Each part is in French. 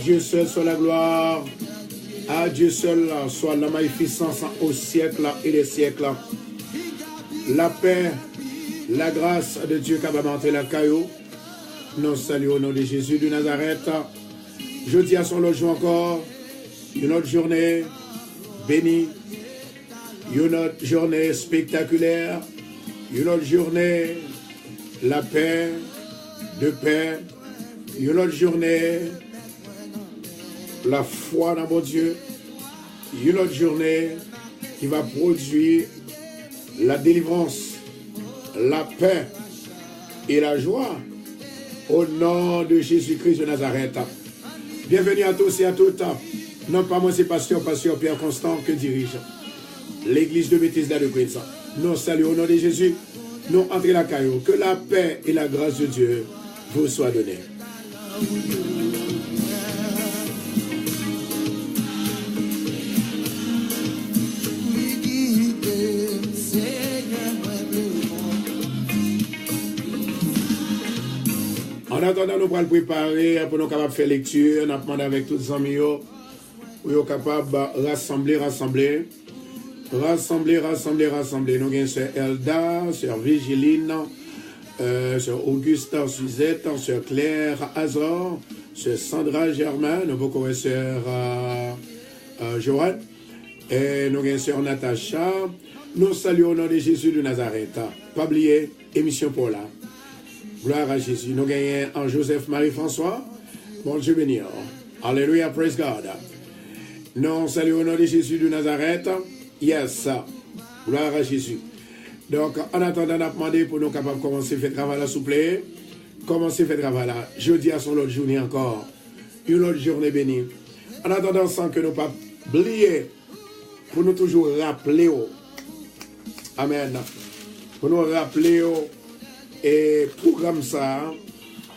Dieu seul soit la gloire. À Dieu seul soit la magnificence au siècle et les siècles. La paix, la grâce de Dieu qui va monter la caillou. Nous saluons au nom de Jésus de Nazareth. Jeudi à son logement encore. Une autre journée bénie. Une autre journée spectaculaire. Une autre journée, la paix, de paix. Une autre journée, la foi dans mon Dieu. Une autre journée qui va produire la délivrance, la paix et la joie au nom de Jésus-Christ de Nazareth. Bienvenue à tous et à toutes. Non pas moi, c'est Pasteur Pierre Constant que dirige l'église de Bethesda de Queens. Nous saluons au nom de Jésus. Nous entrons la caillou. Que la paix et la grâce de Dieu vous soient données. En attendant, nous allons préparer pour nous capables de faire lecture. Nous demandons avec tous les amis pour nous capables de rassembler. Nous avons Sœur Elda, Sœur Vigiline, Sœur Augusta Suzette, Sœur Claire Azor, Sœur Sandra Germain, nous avons Sœur Joanne, et nous avons Sœur Natacha. Nous saluons au nom de Jésus de Nazareth. Pas oublier, émission pour là. Gloire à Jésus. Nous avons Joseph Marie-François. Bon Dieu béni. Alléluia, praise God. Nous saluons au nom de Jésus de Nazareth. Yes, gloire à Jésus. Donc, en attendant, on a demandé pour nous capables de commencer à faire travail là, s'il vous plaît. Commencer à faire travail là. Jeudi à son autre journée encore. Une autre journée bénie. En attendant, sans que nous pas oublier, pour nous toujours rappeler. Amen. Pour nous rappeler et programme ça.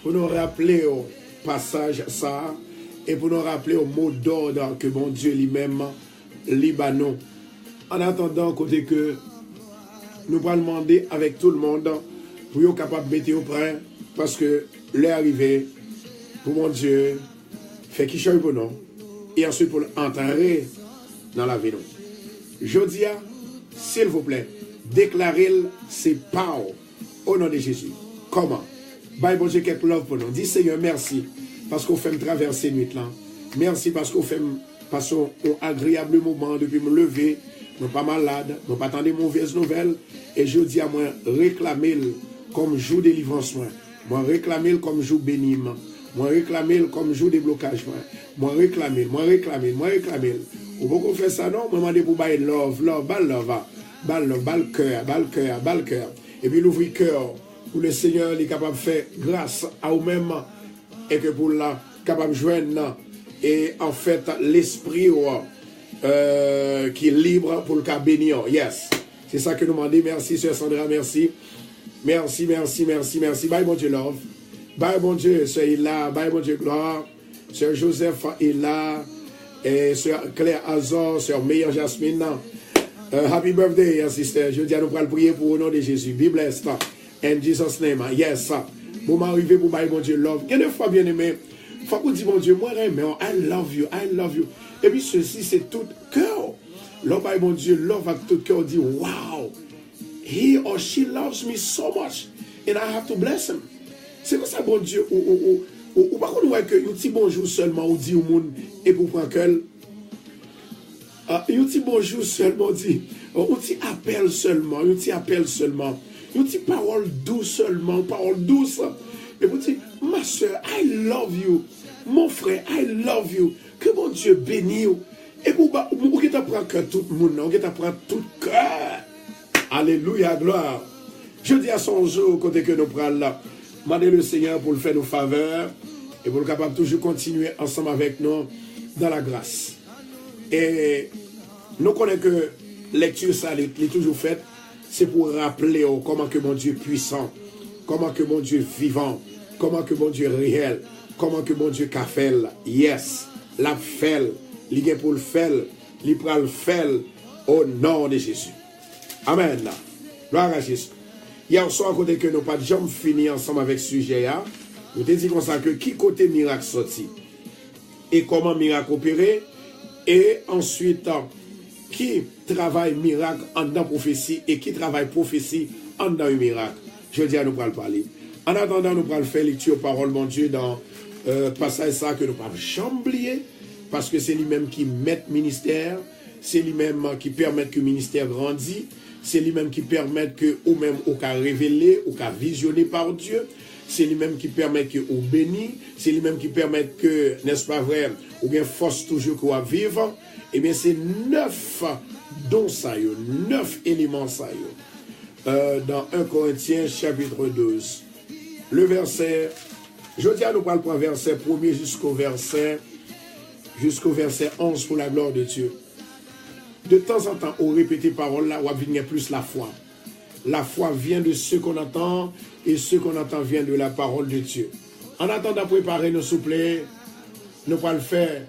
Pour nous rappeler au passage ça. Et pour nous rappeler au mot d'ordre que mon Dieu lui-même, Libanon. En attendant, côté que nous allons demander avec tout le monde pour être capable de mettre au près, parce que l'heure arrivée, pour mon Dieu, fait qu'il change pour nous, et ensuite pour entrer dans la vie. Je dis, s'il vous plaît, déclarez ses paroles au nom de Jésus. Comment? Bye, bon Dieu, quelque love pour nous. Dis Seigneur, merci, parce qu'on fait me traverser nuit là. Merci parce qu'on fait passer un agréable moment depuis me lever. Nous pas malade, nous pas attendre mauvaise nouvelle. Et je dis à moi, réclamer comme jour délivrance. Moi réclamer comme jour béni. Moi réclamer comme jour déblocage. Moi réclamer. Ou beaucoup faire ça, non? Moi demander pour bailler love, balle cœur. Et puis l'ouvrir cœur, pour le Seigneur est capable de faire grâce à vous-même. Et que pour la capable de joindre. Et en fait, l'esprit qui est libre pour le cas bénir. Yes. C'est ça que nous demandons. Merci, Sœur Sandra. Merci. Bye, bon Dieu, love. Bye, bon Dieu, Sœur Ila. Bye, bon Dieu, gloire. Sœur Joseph Ila. Et Sœur Claire Azor. Sœur Meilleure Jasmine. Happy birthday, sister. Je dis à nous pour prier pour au nom de Jésus. Be blessed. In Jesus' name. Yes. Pour m'arriver pour bye, bon Dieu, love. Quelle fois, bien aimé. Faut qu'on dise, mon Dieu, moi, I love you. Et puis ceci, c'est tout cœur. Love, mon Dieu, love avec tout cœur, dit, wow, he or she loves me so much, and I have to bless him. C'est comme ça, bon Dieu, ou par contre, ouais, que un petit bonjour seulement, ou dit au monde, et pour prendre qu'elle, un petit bonjour seulement, dit, un petit appel seulement, un petit parole douce seulement, parole douce, et vous dites, ma soeur, I love you, mon frère, I love you. Que mon Dieu bénisse. Et vous qui t'apprend que tout le monde, vous qui t'apprend tout cœur. Alléluia, gloire. Je dis à son jour, côté que nous prenons là, demandez le Seigneur pour le faire nos faveurs et pour le capable toujours continuer ensemble avec nous dans la grâce. Et nous connaissons que lecture ça est toujours faite, c'est pour rappeler comment que mon Dieu est puissant, comment que mon Dieu est vivant, comment que mon Dieu est réel, comment que mon Dieu a fait. Yes. La fait, il est pour le faire, il prend le faire au nom de Jésus. Amen. Gloire à Jésus. Hier soir, à côté que nous pas de jamais fini ensemble avec ce sujet, nous te dit comme ça que qui côté miracle sorti? et comment miracle opérer. Et ensuite, qui travaille miracle en dans prophétie et qui travaille prophétie en dans un miracle. Je dis à nous pour le parler. En attendant, nous pourrons faire lecture parole, mon Dieu, dans passage ça que nous ne pouvons jamais oublier, parce que c'est lui-même qui met ministère, c'est lui-même qui permet que le ministère grandisse, c'est lui-même qui permet que ou même au cas révélé, au cas visionné par Dieu, c'est lui-même qui permet que ou béni, c'est lui-même qui permet que, n'est-ce pas vrai, ou bien force toujours qu'on vivre. Eh bien, c'est 9 dons ça, 9 éléments ça, dans 1 Corinthiens chapitre 12. Le verset, je dis à nous parler pour verset 1er jusqu'au verset 11 pour la gloire de Dieu. De temps en temps, on répète parole là, on va venir plus la foi. La foi vient de ce qu'on entend et ce qu'on entend vient de la parole de Dieu. En attendant de préparer nos souplets, nous allons faire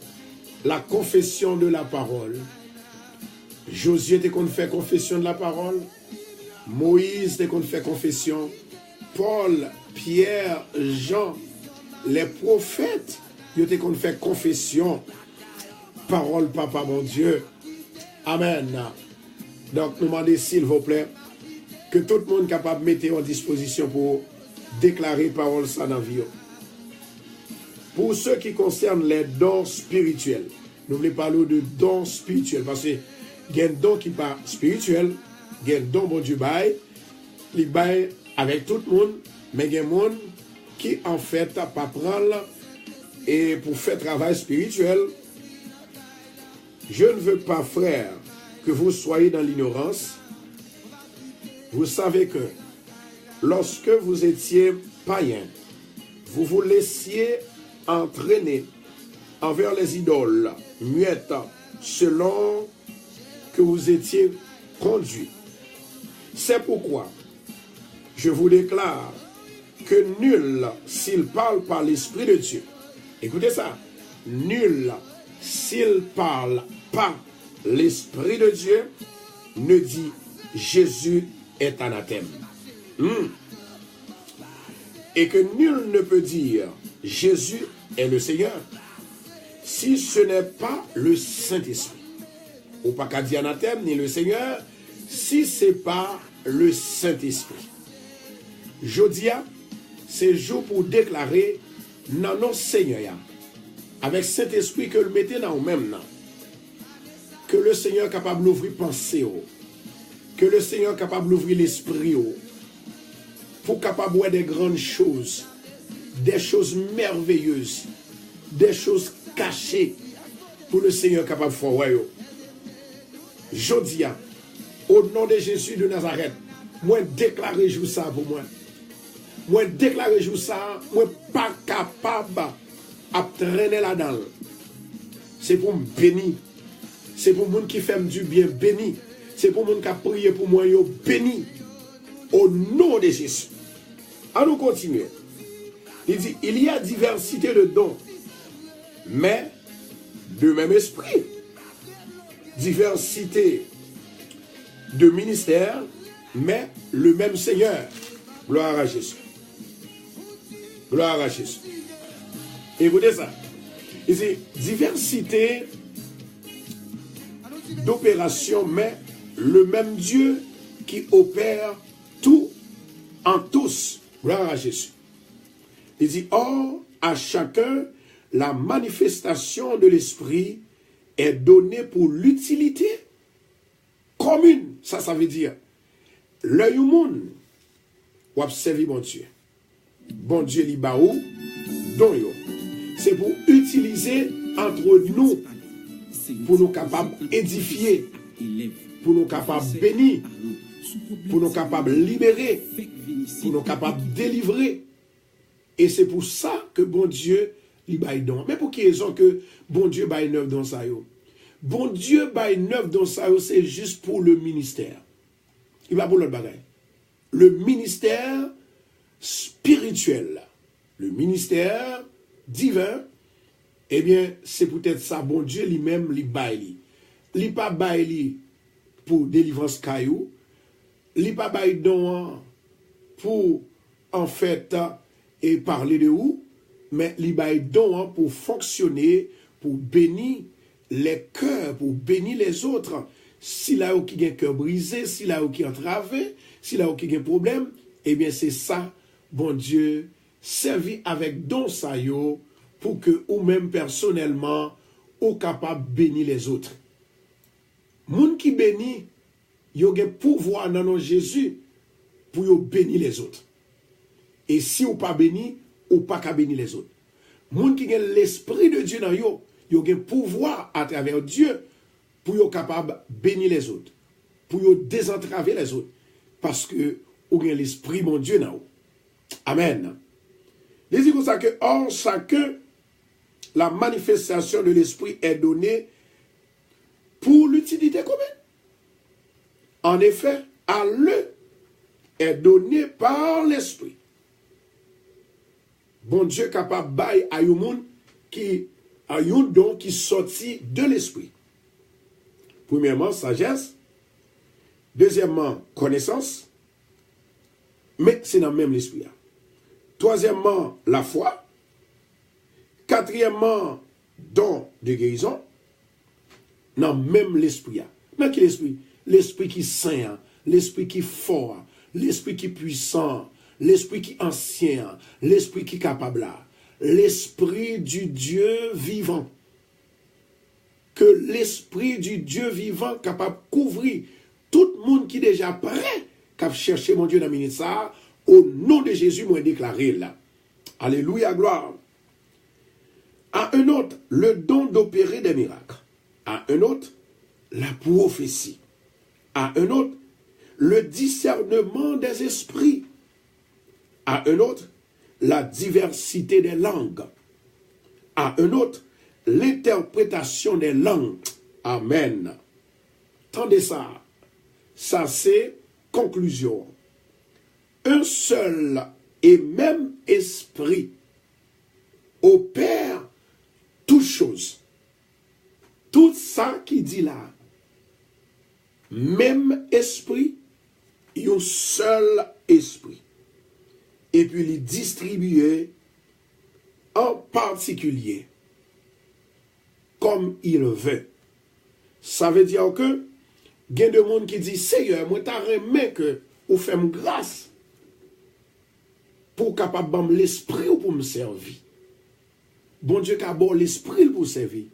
la confession de la parole. Josué était qu'on fait confession de la parole. Moïse était qu'on fait confession. Paul, Pierre, Jean, les prophètes, ils étaient qu'on fait confession. Parole, papa, mon Dieu. Amen. Donc, nous demandons, s'il vous plaît, que tout le monde est capable de mettre en disposition pour déclarer parole ça dans la vie. Pour ce qui concerne les dons spirituels, nous voulons parler de dons spirituels, parce que il y a un don qui n'est pas spirituel, il y a un don bon Dieu bail, il bail avec tout le monde, mais il y a un monde qui en fait pas prendre et pour faire travail spirituel. Je ne veux pas, frère, que vous soyez dans l'ignorance. Vous savez que lorsque vous étiez païen, vous vous laissiez entraîner envers les idoles muettes selon que vous étiez conduits. C'est pourquoi je vous déclare que nul, s'il parle par l'Esprit de Dieu, écoutez ça, nul, s'il parle par l'Esprit de Dieu, ne dit Jésus est anathème. Et que nul ne peut dire Jésus est le Seigneur si ce n'est pas le Saint-Esprit. Ou pas qu'à dire anathème ni le Seigneur si ce n'est pas le Saint-Esprit. Jodia, c'est jour pour déclarer non, non, Seigneur, avec Saint-Esprit que le mettez dans même que le Seigneur est capable d'ouvrir pensée, que le Seigneur est capable d'ouvrir l'esprit, pour capable voir des grandes choses, des choses merveilleuses, des choses cachées, pour le Seigneur capable de faire. Jodia, au nom de Jésus de Nazareth, moi déclarer jour ça pour moi. Moi déclarer jour ça, moi pas capable à traîner là-dedans. C'est pour me bénir. C'est pour les gens qui font du bien béni. C'est pour les gens qui ont prié pour moi, béni. Au nom de Jésus. À nous continuer. Il dit, il y a diversité de dons, mais de même esprit. Diversité de ministères, mais le même Seigneur. Gloire à Jésus. Gloire à Jésus. Écoutez ça. Il dit, diversité d'opérations, mais le même Dieu qui opère tout en tous. Gloire à Jésus. Il dit, or, à chacun, la manifestation de l'esprit est donnée pour l'utilité commune. Ça veut dire, l'œil au monde, ou observer mon Dieu. Bon Dieu, li ba ou, don yo. C'est pour utiliser entre nous, pour nous capables d'édifier, pour nous capables de bénir, pour nous capables de libérer, pour nous capables de délivrer. Et c'est pour ça que bon Dieu lui baille don. Mais pour qui raison que bon Dieu baille neuf dans ça yo? Bon Dieu baille neuf dans ça yo, c'est juste pour le ministère. Il va pour l'autre bagaille. Le ministère spirituel, le ministère divin, eh bien, c'est peut-être ça, bon Dieu lui-même, lui baille. Lui pas baille pour délivrance caillou, lui pas baille don pour, en fait, et parler de où, mais lui baille don pour fonctionner, pour bénir les cœurs, pour bénir les autres. Si là où qui a un cœur brisé, si là où qui est entravé, si là où qui a un problème, eh bien c'est ça, bon Dieu, servi avec don ça yo, pour que ou même personnellement, ou capable de bénir les autres. Moun qui bénit, yo gen pouvoir dans nom Jésus pour yo bénir les autres. Et si ou pas béni, ou pas qu'à bénir les autres. Moun qui gen l'esprit de Dieu dans yo, yo gen pouvoir à travers Dieu pour yo capable bénir les autres, pour yo désentraver les autres parce que ou gen l'esprit mon Dieu dans yo. Amen. Il dit comme ça que or chacun la manifestation de l'esprit est donnée pour l'utilité commune. En effet, à l'un est donné par l'esprit. Bon Dieu capable bail à yon moun qui a yon don qui sorti de l'esprit. Premièrement, sagesse. Deuxièmement, connaissance. Mais c'est dans le même l'esprit. Troisièmement, la foi. Quatrièmement, don de guérison. Dans le même l'esprit. Dans quel esprit? L'esprit qui saint, l'esprit qui fort, l'esprit qui puissant, l'esprit qui ancien, l'esprit qui capable. L'esprit du Dieu vivant. Que l'esprit du Dieu vivant capable de couvrir tout le monde qui est déjà prêt qu'à chercher mon Dieu dans minute ça. Au nom de Jésus, moi déclaré là. Alléluia, gloire. À un autre, le don d'opérer des miracles. À un autre, la prophétie. À un autre, le discernement des esprits. À un autre, la diversité des langues. À un autre, l'interprétation des langues. Amen. Tendez ça. Ça, c'est conclusion. Un seul et même esprit opère toutes choses. Tout ça qui dit là, même esprit, un seul esprit. Et puis les distribuer en particulier comme il veut. Ça veut dire que il y a des gens qui disent Seigneur, moi t'as remis que vous faites grâce pour capable de l'esprit ou pour me servir. Bon Dieu qui a bon l'esprit pour servir.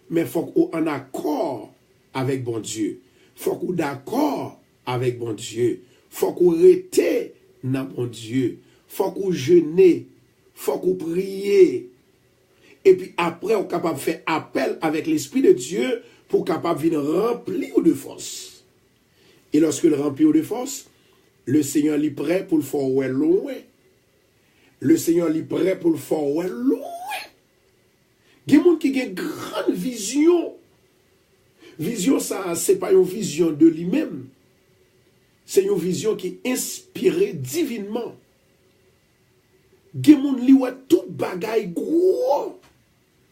Mais il faut qu'on en accord avec bon Dieu. Il faut qu'on d'accord avec bon Dieu. Il faut qu'on rete dans bon Dieu. Il faut qu'on jeûne. Il faut qu'on prie. Et puis après, on est capable de faire appel avec l'Esprit de Dieu pour capable de venir remplir de force. Et lorsque le remplit de force, le Seigneur est prêt pour le faire loin. Le Seigneur est prêt pour le faire loin. Il y a des gens qui ont une grande vision. Vision, ça, ce n'est pas une vision de lui-même. C'est une vision qui est inspirée divinement. Il y a des gens qui ont tout bagaille gros.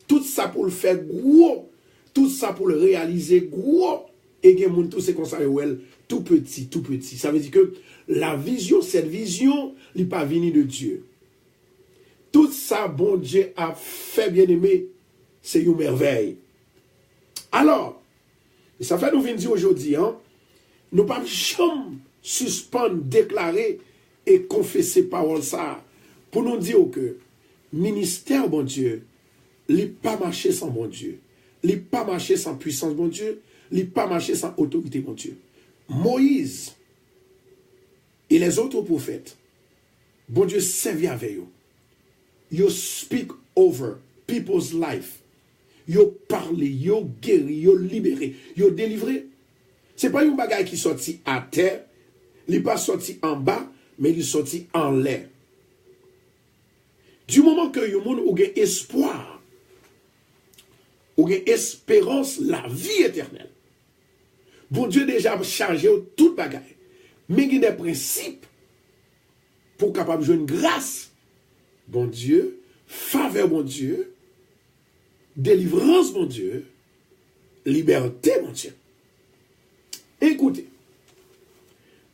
Tout ça pour le faire gros. Tout ça pour le réaliser gros. Et il y a des gens qui sont tout petit, tout petit. Ça veut dire que la vision, cette vision, n'est pas venue de Dieu. Tout ça, bon Dieu a fait bien aimé. C'est une merveille. Alors, ça fait nous venir dire aujourd'hui, hein, nous ne pouvons jamais suspendre, déclarer et confesser parole ça pour nous dire que ministère, bon Dieu, il n'est pas marché sans bon Dieu. Il n'est pas marché sans puissance, bon Dieu. Il n'est pas marché sans autorité, bon Dieu. Moïse et les autres prophètes, bon Dieu servi avec eux. You speak over people's life. You parle, you guéri, you libéré, you délivré. Ce n'est pas une bagaille qui sorti à terre, il n'est pas sorti en bas, mais il est sorti en l'air. Du moment que vous avez espoir, vous avez espérance, la vie éternelle. Bon Dieu déjà chargé toute bagaille. Mais il y a des principes pour capable de jouer une grâce. Bon Dieu, faveur, bon Dieu, délivrance, mon Dieu, liberté, mon Dieu. Écoutez,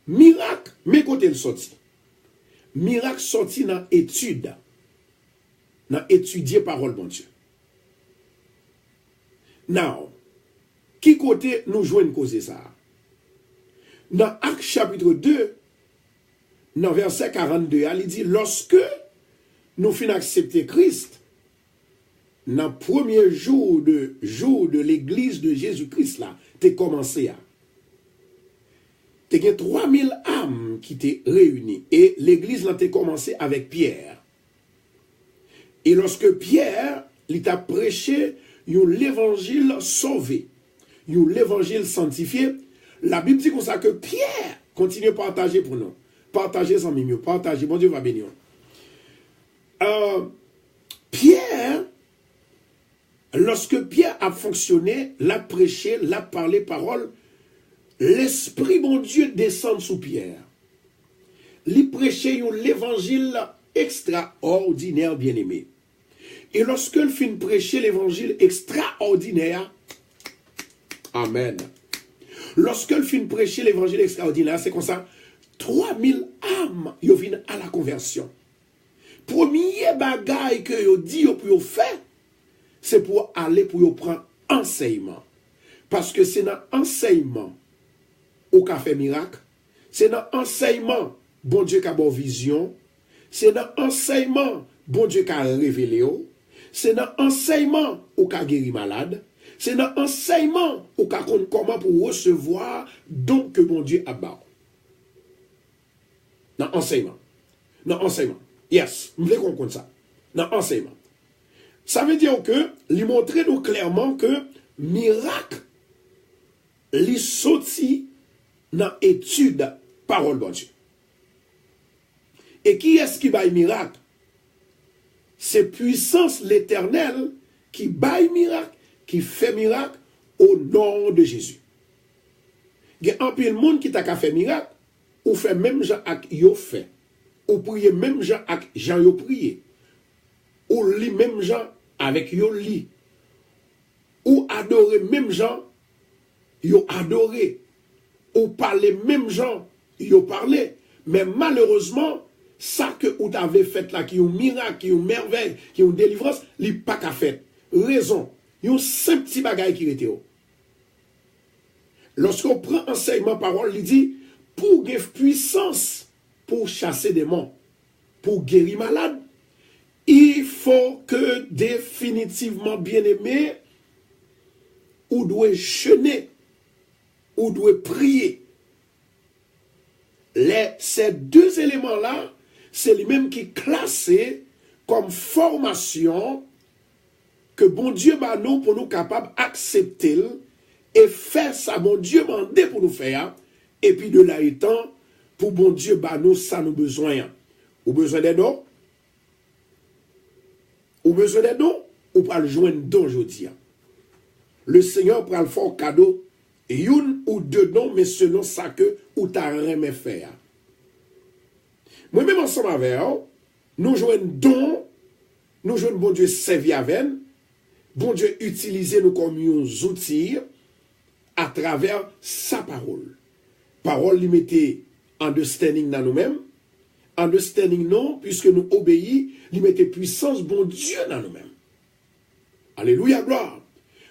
miracle, mais côté le sorti. Miracle sorti dans étude, dans étudier parole, mon Dieu. Now, qui côté nous joignent causer ça? Dans Actes chapitre 2, dans verset 42, il dit, lorsque nous finissons accepter Christ, dans le premier jour de l'église de Jésus-Christ, là, t'es commencé à. T'es 3000 âmes qui t'es réunies. Et l'église, là, t'es commencé avec Pierre. Et lorsque Pierre, il t'a prêché, l'évangile sauvé, l'évangile sanctifié, la Bible dit comme ça que Pierre continue à partager pour nous. Partager sans mieux, partager. Bon Dieu va bénir. Pierre, lorsque Pierre a fonctionné, l'a prêché, l'a parlé parole, l'Esprit bon Dieu descend sous Pierre. Il prêchait l'évangile extraordinaire, bien-aimé. Et lorsque il finit de prêcher l'évangile extraordinaire, amen. Lorsque il finit de prêcher l'évangile extraordinaire, c'est comme ça, 3000 âmes viennent à la conversion. Premier bagaille que yo dit pour faire, c'est pour aller pour prendre enseignement. Parce que c'est dans enseignement au café miracle, c'est dans enseignement bon Dieu qui a bon vision, c'est dans enseignement bon Dieu qui a révélé, c'est dans enseignement ou qui a guéri malade, c'est dans enseignement ou qui a comment pour recevoir donc que bon Dieu a bas. Dans enseignement. Dans enseignement. Yes, je voulais qu'on compte ça. Dans enseignement. Ça veut dire que, lui montrer nous clairement que miracle, lui sorti dans étude parole bon Dieu. Et qui est-ce qui baille miracle? C'est puissance l'éternel qui baille miracle, qui fait miracle au nom de Jésus. Il y a un peu de monde qui t'a fait miracle, ou fait même Jean ak yo fait. Ou prier même Jean ak Jean yo prié. Ou lit même Jean avec yo lit. Ou adorer même Jean yo adoré. Ou parler même Jean yo parlé. Mais malheureusement, ça que vous avez fait là, qui est un miracle, qui est une merveille, qui est une délivrance, li pas qu'à fait. Raison. Il y a un simple petit bagage qui était. Lorsqu'on prend enseignement parole, il dit, pour gagner puissance, pour chasser des démons, pour guérir malade, il faut que définitivement, bien aimé, ou doit jeûner, ou doit prier. Ces deux éléments-là, c'est les mêmes qui classés comme formation que bon Dieu m'a nous pour nous capables d'accepter et faire ça, bon Dieu m'a demandé pour nous faire. Et puis de là étant, pour bon Dieu, bah nous, ça nous besoin. Ou besoin d'aide, ou besoin d'aide, ou pas le joindre d'aujourd'hui. Le Seigneur prend le fort cadeau, une ou deux noms, mais selon ça que ou t'as rien faire. Moi-même ensemble avec nous jouons don, nous jouons bon Dieu servir avec, bon Dieu utiliser nous comme un outil à travers sa parole. Parole limitée, understanding dans nous-mêmes, understanding non, puisque nous obéissons, limitée puissance, bon Dieu dans nous-mêmes. Alléluia, gloire.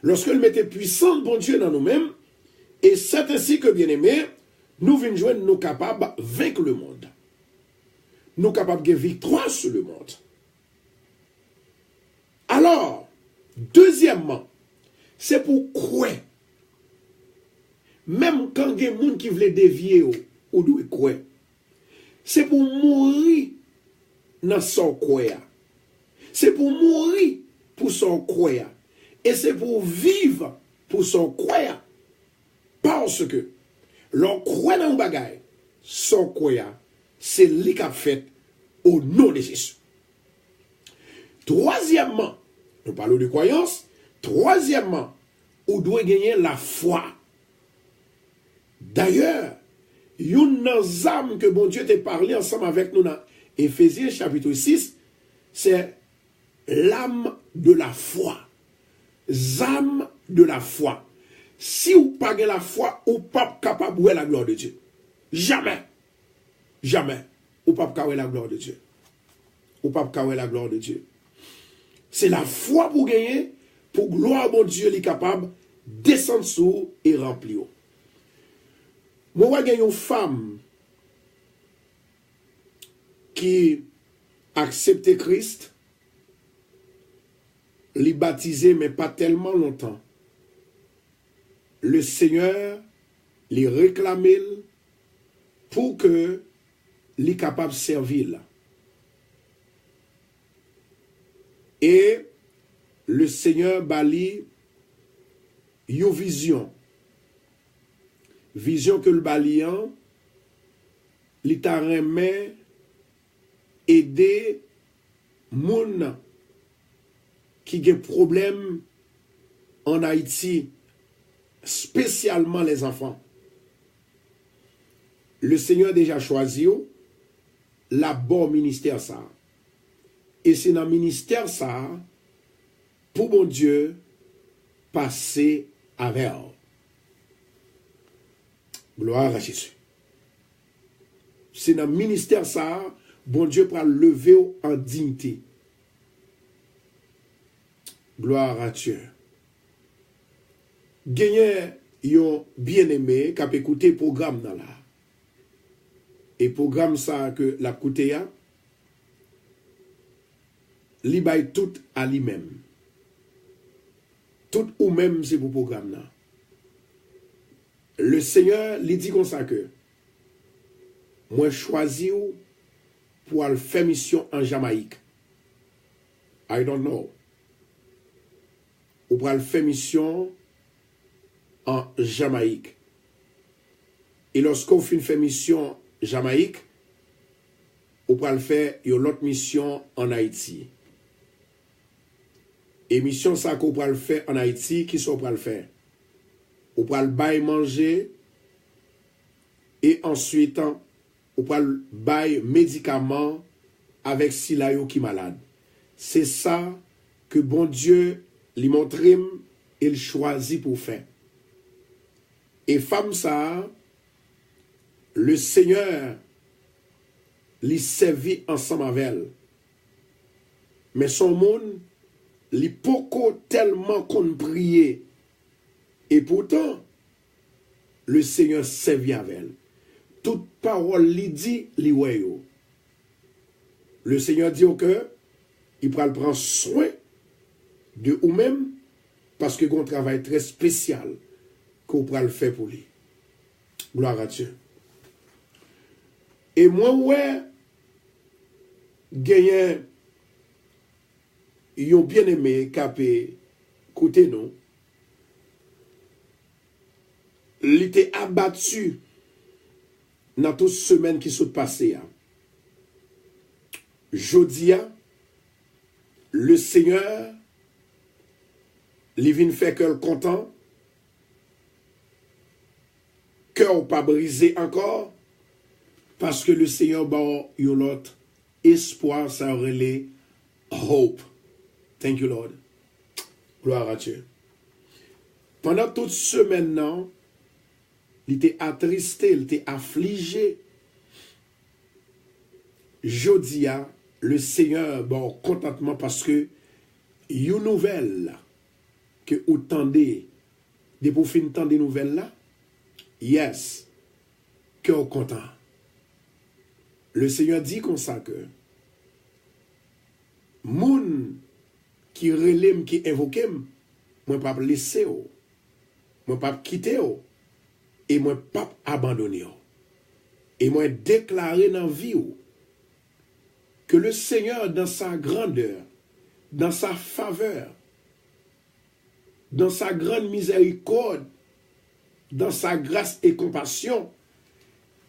Lorsque nous mettons puissance, bon Dieu dans nous-mêmes, et c'est ainsi que, bien aimé, nous venons joindre, nous capables de vaincre le monde. Nous capables de victoire sur le monde. Alors, deuxièmement, c'est pour croire. Même quand il y a des gens qui veulent dévier ou doivent croire, c'est pour mourir dans son croire. C'est pour mourir pour son croire. Et c'est pour vivre pour son croire. Parce que l'on croit dans le bagage, son croire, c'est lui qui a fait au nom de Jésus. Troisièmement, nous parlons de croyance. Troisièmement, on doit gagner la foi. D'ailleurs, une des âmes que bon Dieu t'a parlé ensemble avec nous dans Éphésiens chapitre 6, c'est l'âme de la foi. Âme de la foi. Si vous n'avez pas la foi, vous n'êtes pas capable de voir la gloire de Dieu. Jamais. Jamais. Vous n'êtes pas capable de voir la gloire de Dieu. Vous n'êtes pas capable de voir la gloire de Dieu. C'est la foi pour gagner, pour gloire bon Dieu, il est capable de descendre sous et remplir. Moi, j'ai une femme qui accepte Christ, l'y baptisé, mais pas tellement longtemps. Le Seigneur l'y réclamé pour que l'y capable de servir. Et le Seigneur bali une vision. Vision que le balian, li ta remet aider moun qui a problème en Haïti, spécialement les enfants. Le Seigneur a déjà choisi la bon ministère ça. Et c'est dans le ministère ça, pour mon Dieu, passer avec eux. Gloire à Jésus. C'est dans le ministère ça, bon Dieu pour lever en dignité. Gloire à Dieu. Gagné yon bien-aimé qui a écouté le programme dans là. Et programme ça que la écouté ya, li bay tout à lui-même. Tout ou même c'est pour programme là. Le Seigneur lui dit comme ça que moi choisi pour aller faire mission en Jamaïque. I don't know. Ou pour aller faire mission en Jamaïque. Et lorsqu'on fait une mission Jamaïque, on peut le faire une autre mission en Haïti. Et mission ça qu'on peut le faire en Haïti, qui sont pour le faire? On peut le bailler manger et ensuite on peut le bailler médicaments avec Silayo qui malade. C'est ça que bon Dieu lui montre et il choisit pour faire. Et femme ça, le Seigneur lui servit ensemble avec elle. Mais son monde, lui poko tellement qu'on priait. Et pourtant, le Seigneur servit avec elle. Toute parole lui dit, lui weyo. Le Seigneur dit que il prend soin de vous-même parce que c'est un travail très spécial qu'on pourra le faire pour lui. Gloire à Dieu. Et moi, ouais, gagné, ils ont bien aimé capé côté nous. Il était abattu dans toute semaine qui s'est passée. Jodia, le Seigneur, il vient faire cœur content, cœur pas brisé encore, parce que le Seigneur a eu l'autre espoir, ça relève hope. Thank you, Lord. Gloire à Dieu. Pendant toute semaine, non, il était attristé, il était affligé. Jodia, le Seigneur, contentement parce que une nouvelle que vous tendez, des pour finir tant des nouvelles là, yes, que vous content. Le Seigneur dit comme ça que moun qui relève, qui invoque, moi pas laisser, moi pas quitter, et moi pas abandonner. Et moi déclarer dans la vie que le Seigneur, dans sa grandeur, dans sa faveur, dans sa grande miséricorde, dans sa grâce et compassion,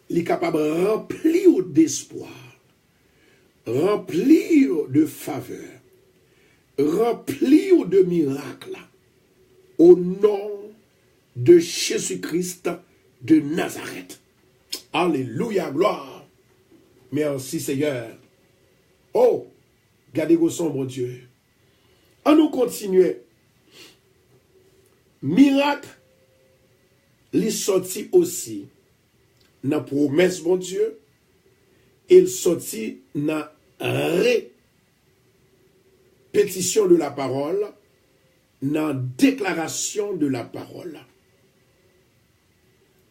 il est capable de remplir d'espoir, remplir de faveur, remplir de miracles, au nom de Jésus-Christ de Nazareth. Alléluia, gloire. Merci Seigneur. Oh, gardez vos sons, mon Dieu. On nous continue. Miracle, il sorti aussi dans la promesse, mon Dieu. Il sorti dans la répétition de la parole. dans la déclaration de la parole.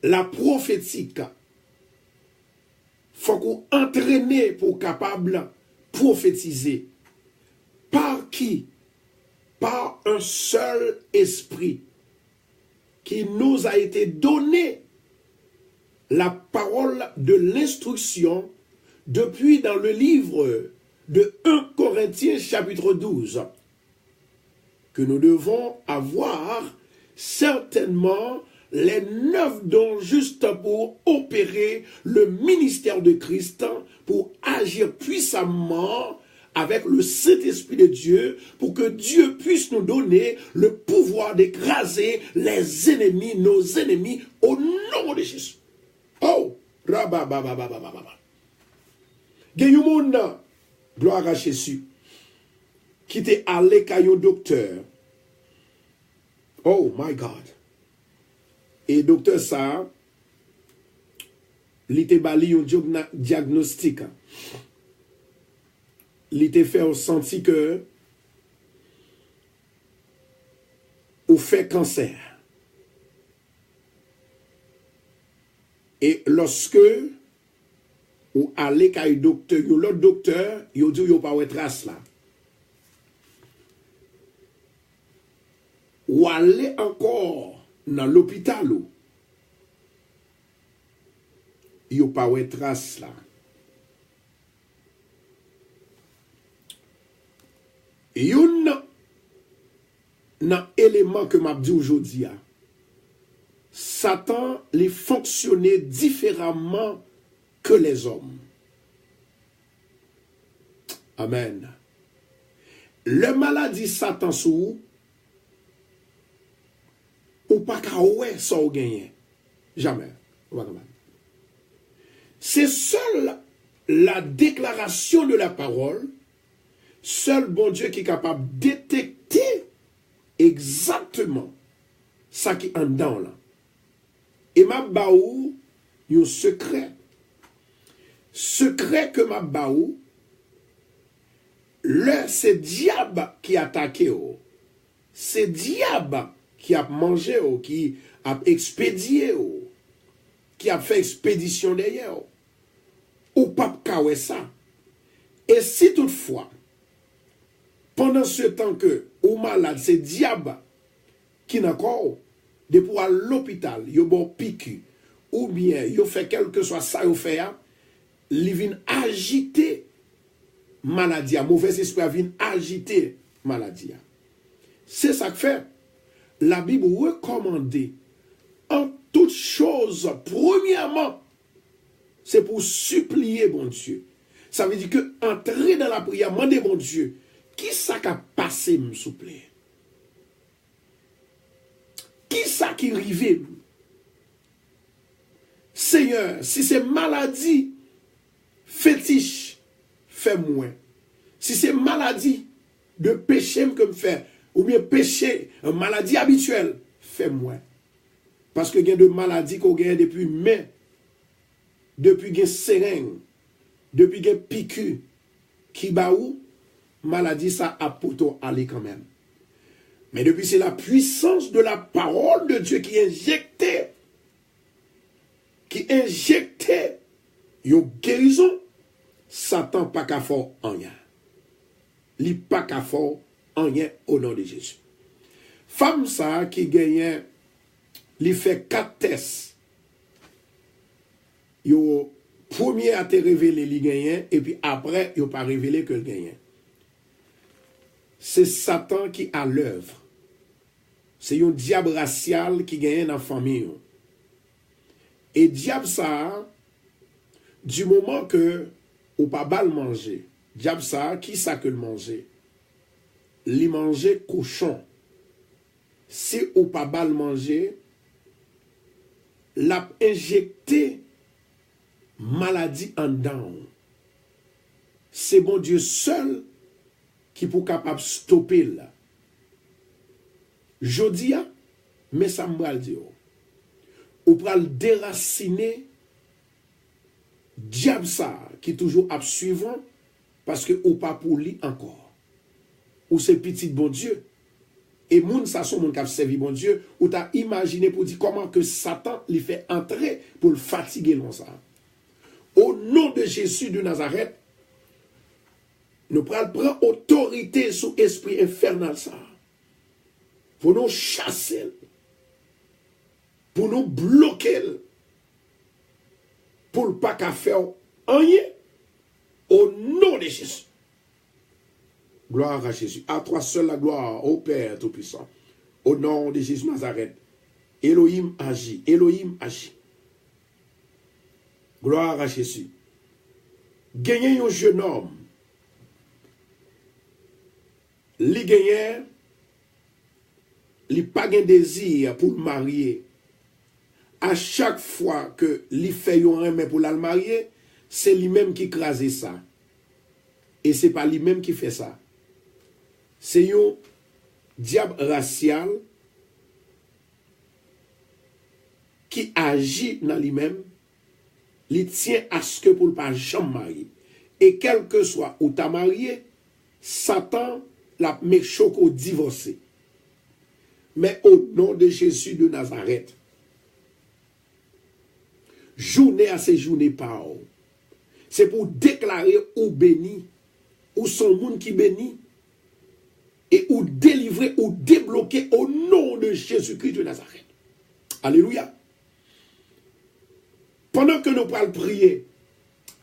La prophétique, faut qu'on entraîne pour capable prophétiser. Par qui? Par un seul esprit qui nous a été donné la parole de l'instruction depuis dans le livre de 1 Corinthiens chapitre 12 que nous devons avoir certainement les 9 dons juste pour opérer le ministère de Christ, pour agir puissamment avec le Saint-Esprit de Dieu, pour que Dieu puisse nous donner le pouvoir d'écraser les ennemis, nos ennemis, au nom de Jésus. Oh, rababababababa. Gayoumouna, gloire à Jésus, qui était allé au docteur. Oh my God. Et docteur ça, il était bali un diagnostic. Il était fait senti que ou fait cancer. Et lorsque ou allez kay docteur, l'autre docteur, il dit yo pas ouais trace là. Ou aller encore dans l'hôpital ou yo pas ouais trace là. Yon nan élément que m'a dit aujourd'hui, Satan les fonctionnait différemment que les hommes. Amen. Le maladie Satan sous ou pas qu'à ouais ça ou gagner. Jamais. C'est seule la déclaration de la parole, seul bon Dieu qui est capable de détecter exactement ça qui est en dedans là. Et m'a baou un secret. Secret que m'a baou, c'est diable qui a attaqué. C'est diable qui a mangé, qui a expédié, qui a fait expédition derrière. Ou pas kawé ça. Et si toutefois, pendant ce temps que ou malade, c'est diable qui n'a encore de pour à l'hôpital, yo bon piqûre, ou bien yo fait quelque que soit ça yo fait, il vient agiter maladie, mauvais esprit vient agiter maladie. C'est ça que fait. La Bible recommande en toute chose, premièrement, c'est pour supplier bon Dieu. Ça veut dire que entrer dans la prière, demander bon Dieu, qui ça qui a passé, s'il vous plaît? Qui ça qui arrive? Seigneur, si c'est maladie, fétiche, fais moins. Si c'est maladie de péché que me fait, ou bien péché, maladie habituelle, fais moins. Parce que il y a de maladies qu'on gagne depuis mai, depuis qu'il y a seringue, depuis qu'il y a piqûre, qui baou, maladie ça a pourtant aller quand même. Mais depuis c'est la puissance de la parole de Dieu qui injectait une guérison, Satan pas qu'à fort en rien. Li pas qu'à fort en rien au nom de Jésus. Femme ça qui gagnait, li fait 4 tests. Yo premier a été révélé li gagnait et puis après yo pas révélé que le gagnait. C'est Satan qui a l'œuvre. C'est un diable racial qui gagne dans la famille. Et diable ça, du moment que ou pas bal manger, diable ça, qui ça que le manger? Li manger cochon. Si ou pas bal manger, l'a injecté maladie en dedans. C'est bon Dieu seul qui pour capable stopper là. Jodia, mais ça m'bral dire. Ou pral déraciner diable ça qui toujours ab suivant parce que ou pas pour lui encore. Ou c'est petit bon Dieu. Et moun ça son moun qui a servi bon Dieu, ou t'as imaginé pour dire comment que Satan lui fait entrer pour le fatiguer comme ça. Au nom de Jésus de Nazareth, nous prenons autorité sur l'esprit infernal ça. Pour nous chasser, pour nous bloquer, pour ne pas faire rien, au nom de Jésus. Gloire à Jésus. À toi seul la gloire, ô Père Tout-Puissant. Au nom de Jésus Nazareth. Elohim agit. Elohim agit. Gloire à Jésus. Gagner un jeune homme. Li gagner, li pas un désir pour le marier. À chaque fois que li fait un remè pour la marier, c'est lui-même qui crase ça. Et c'est pas lui-même qui fait ça. C'est un diable racial qui agit dans lui-même, il tient à ce que pour ne pas jamais marier. Et quel que soit où tu as marié, Satan l'a mis choc au divorcé. Mais au nom de Jésus de Nazareth, journée à ces journées par an, c'est pour déclarer ou béni, ou son monde qui bénit, et ou délivrer ou débloquer au nom de Jésus-Christ de Nazareth. Alléluia. Pendant que nous parlons prier,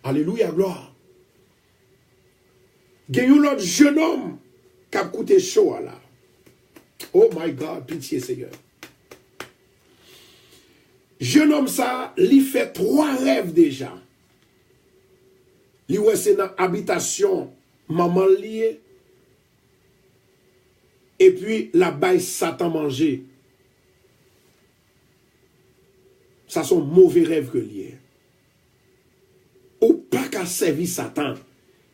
alléluia, gloire. Il y a un autre jeune homme qui a coûté chaud là. Oh my God, pitié Seigneur. Jeune homme ça, il fait 3 rêves déjà. Il est dans l'habitation maman liée. Et puis la baille Satan manger. Ça sont mauvais rêves que lié. Ou pas qu'à servir Satan.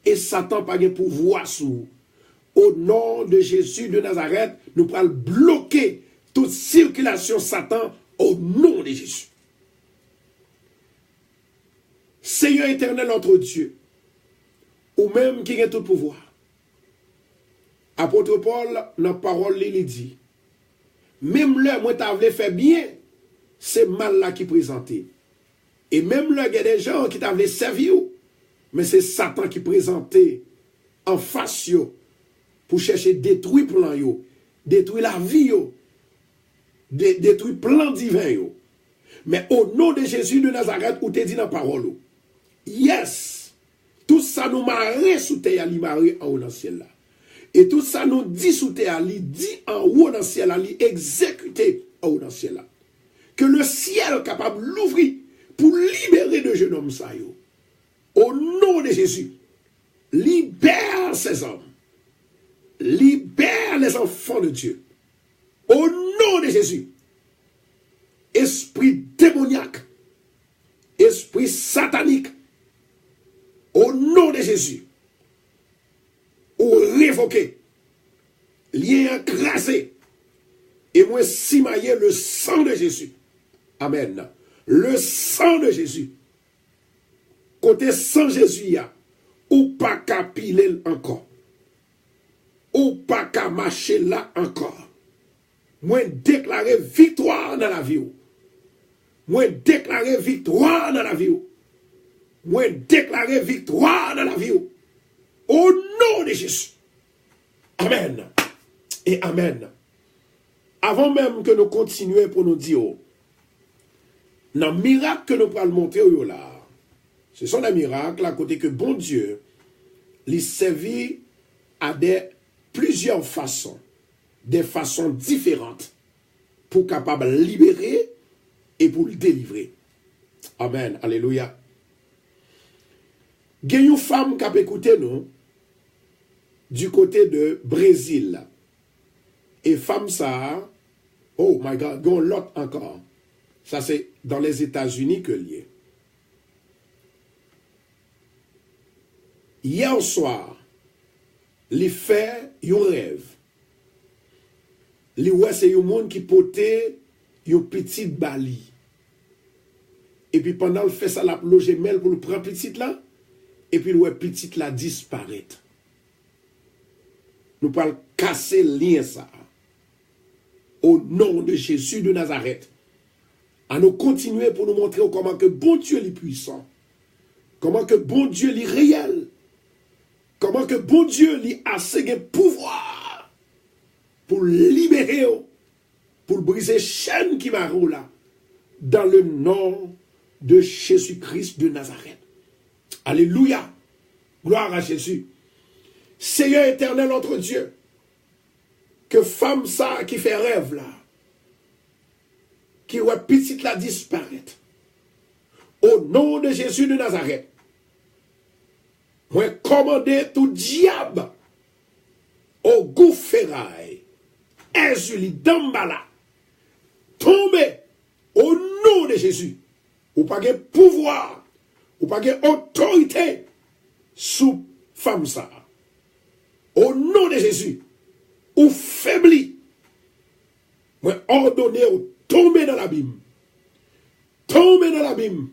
Et Satan pas de pouvoir sous. Au nom de Jésus de Nazareth, nous pourrons bloquer toute circulation Satan au nom de Jésus. Seigneur éternel notre Dieu, ou même qui a tout pouvoir. Apôtre Paul, dans la parole, il dit, même là, moi, t'avais fait bien, c'est mal là qui présentait. Et même là, il y a des gens qui t'avaient servi, mais c'est Satan qui présentait en face, pour chercher détruire plan, détruire la vie, détruire plan divin. Mais au nom de Jésus de Nazareth, où t'es dit dans la parole, yes, tout ça nous marre sous terre, il marre en haut dans le ciel là. Et tout ça nous dit sous terre, il dit en haut dans le ciel là, il exécuté en haut dans le ciel là. Que le ciel est capable de l'ouvrir pour libérer de jeunes hommes ça yo. Au nom de Jésus, libère ces hommes. Libère les enfants de Dieu. Au nom de Jésus. Esprit démoniaque. Esprit satanique. Au nom de Jésus. Ou révoqué. Lien écrasé. Et moi simailler le sang de Jésus. Amen. Le sang de Jésus. Côté sang Jésus, y a, ou pas qu'à piler encore. Ou pas qu'à marcher là encore. Moi déclarer victoire dans la vie. Moi déclarer victoire dans la vie. Moi déclarer victoire dans la vie. Au nom de Jésus. Amen. Et amen. Avant même que nous continuions pour nous dire, dans le miracle que nous pourrons montrer là, ce sont des miracles à côté que bon Dieu les servit à plusieurs façons, des façons différentes pour capable libérer et pour le délivrer. Amen. Alléluia. Il y a une femme qui a écouté nous du côté de Brésil. Et femme ça, oh my God, il y a l'autre encore. Ça c'est dans les États-Unis que lié. Hier soir, il fait un rêve. Il ouais c'est un monde qui portait une petite bali. Et puis pendant le fait ça la loger mel pour le prendre petite là et puis ouais petite là disparaître. Nous parlons casser le lien ça. Au nom de Jésus de Nazareth. À nous continuer pour nous montrer comment que bon Dieu est puissant. Comment que bon Dieu est réel. Comment que bon Dieu est assez de pouvoir pour libérer, pour briser chaîne qui m'a roulé dans le nom de Jésus-Christ de Nazareth. Alléluia. Gloire à Jésus. Seigneur éternel notre Dieu, que femme ça qui fait rêve là, qui voit petite la disparaître, au nom de Jésus de Nazareth, moi commander tout diable au goufferail, Ezuli Dambala, tomber au nom de Jésus, ou pas de pouvoir, ou pas de autorité sous femme ça. Au nom de Jésus, ou faibli, moi ordonner ou tomber dans l'abîme. Tomber dans l'abîme.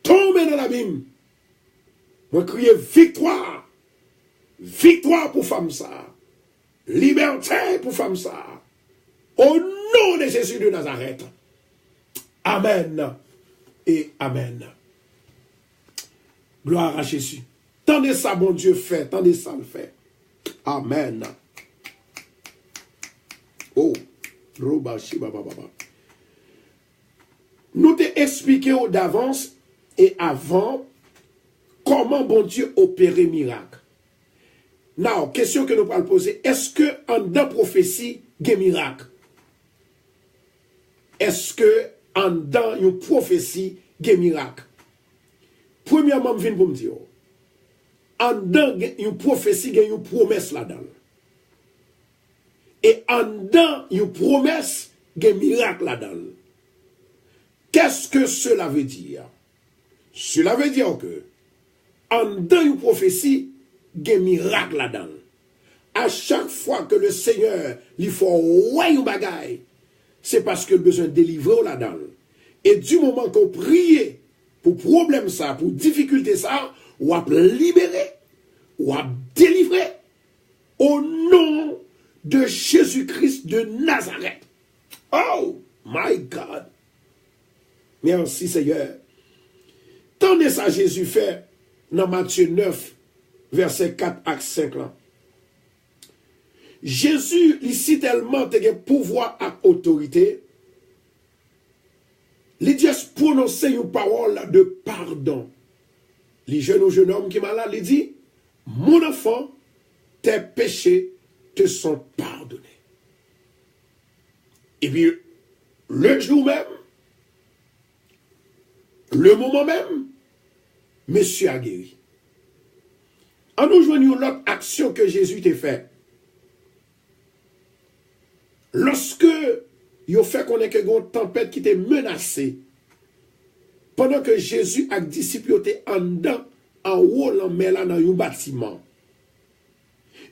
Tomber dans l'abîme. Moi crier victoire. Victoire pour femme ça. Liberté pour femme ça. Au nom de Jésus de Nazareth. Amen et amen. Gloire à Jésus. Tendez ça, bon Dieu fait. Tendez ça le fait. Amen. Oh. Nous t'ai expliqué d'avance et avant comment bon Dieu opérait miracle. Now, question que nous allons poser, est-ce que en dans prophétie, il y a miracle? Est-ce que en dans une prophétie, il y a miracle? Premièrement, je viens pour me dire, en dans une prophétie, il y a une promesse là-dedans. Et en dedans, une promesse, il y a un miracle là-dedans. Qu'est-ce que cela veut dire? Cela veut dire que, en dedans une prophétie, il y a un miracle là-dedans. À chaque fois que le Seigneur lui fait ouais un bagaille, c'est parce qu'il a besoin de délivrer là-dedans. Et du moment qu'on prie pour problème ça, pour difficulté ça, ou à libérer, ou à délivrer, au nom de Jésus-Christ de Nazareth. Oh, my God. Merci, Seigneur. Tendez ça, Jésus fait dans Matthieu 9, verset 4 à 5. Là. Jésus, ici, tellement de pouvoir et autorité, il dit prononcer une parole de pardon. Les jeunes hommes qui m'a là, il dit, mon enfant, tes péchés te sont pardonnés. Et puis, le jour même, le moment même, monsieur a guéri. En nous joignons l'autre action que Jésus t'a fait. Lorsque il a fait qu'on ait une tempête qui était menacée, pendant que Jésus et les disciples étaient en dedans, en haut, dans un bâtiment.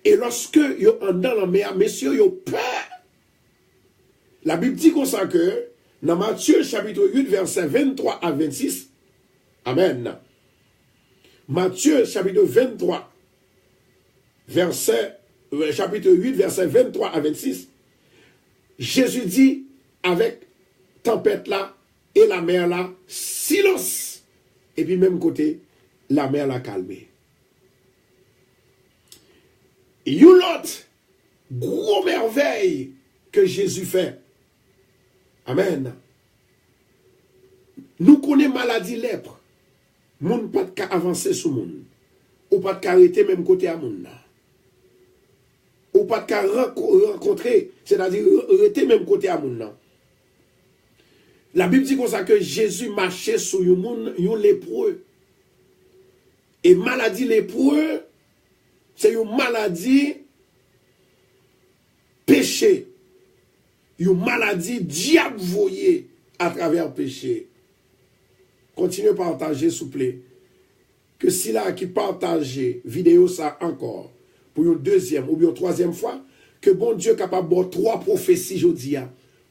Et lorsque ils sont en dedans, messieurs, ils ont peur. La Bible dit comme ça que, dans Matthieu chapitre 8, verset 23 à 26, Amen. Matthieu chapitre 23, chapitre 8, verset 23 à 26, Jésus dit, avec tempête là, et la mer là, silence. Et puis même côté, la mer l'a calmé. Une autre gros merveille que Jésus fait. Amen. Nous connaissons maladie lèpre. Moun pas de cas avancer sur moun. Ou pas de cas arrêter même côté à moun. Ou pas de cas rencontrer, c'est-à-dire arrêter même côté à moun. La Bible dit comme ça que Jésus marchait sur un moun, un lépreux. Et maladie lépreux, c'est une maladie péché. Une maladie diable voyée à travers le péché. Continuez à partager, s'il vous plaît. Que si là qui partage vidéo ça encore, pour une deuxième ou une troisième fois, que bon Dieu est capable de 3 prophéties aujourd'hui,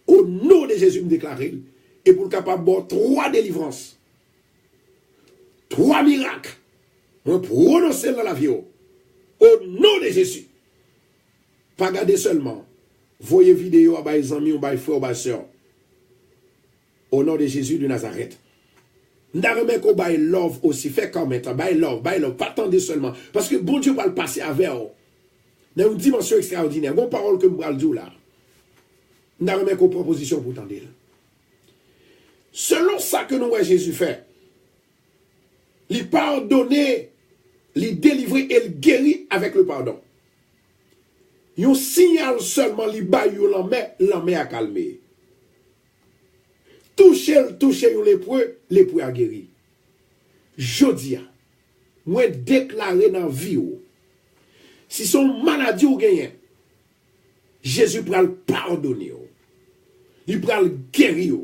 au nom de Jésus me déclarer, et pour capable de 3 délivrances, 3 miracles, on prononcer dans la vie, au nom de Jésus. Pas garder seulement, voyez vidéo à mes amis, à mes frères, à mes soeurs. Au nom de Jésus de Nazareth. N'arrêtez qu'on baille love aussi. Fait comme ça. Baille love. Pas attendez seulement. Parce que bon Dieu va le passer avec vous. Dans une dimension extraordinaire. Bon parole que je vais dire là. N'arrêtez qu'on proposition pour tendre. Selon ça que nous voyons Jésus fait, il pardonne, il délivre et il guérit avec le pardon. Il signale seulement, il baille l'en à calmer. Toucher l'épreuve a guéri. Jodia, moi déclaré dans la vie, si son maladie ou gagne, Jésus pourra le pardonner. Il pourra le guérir.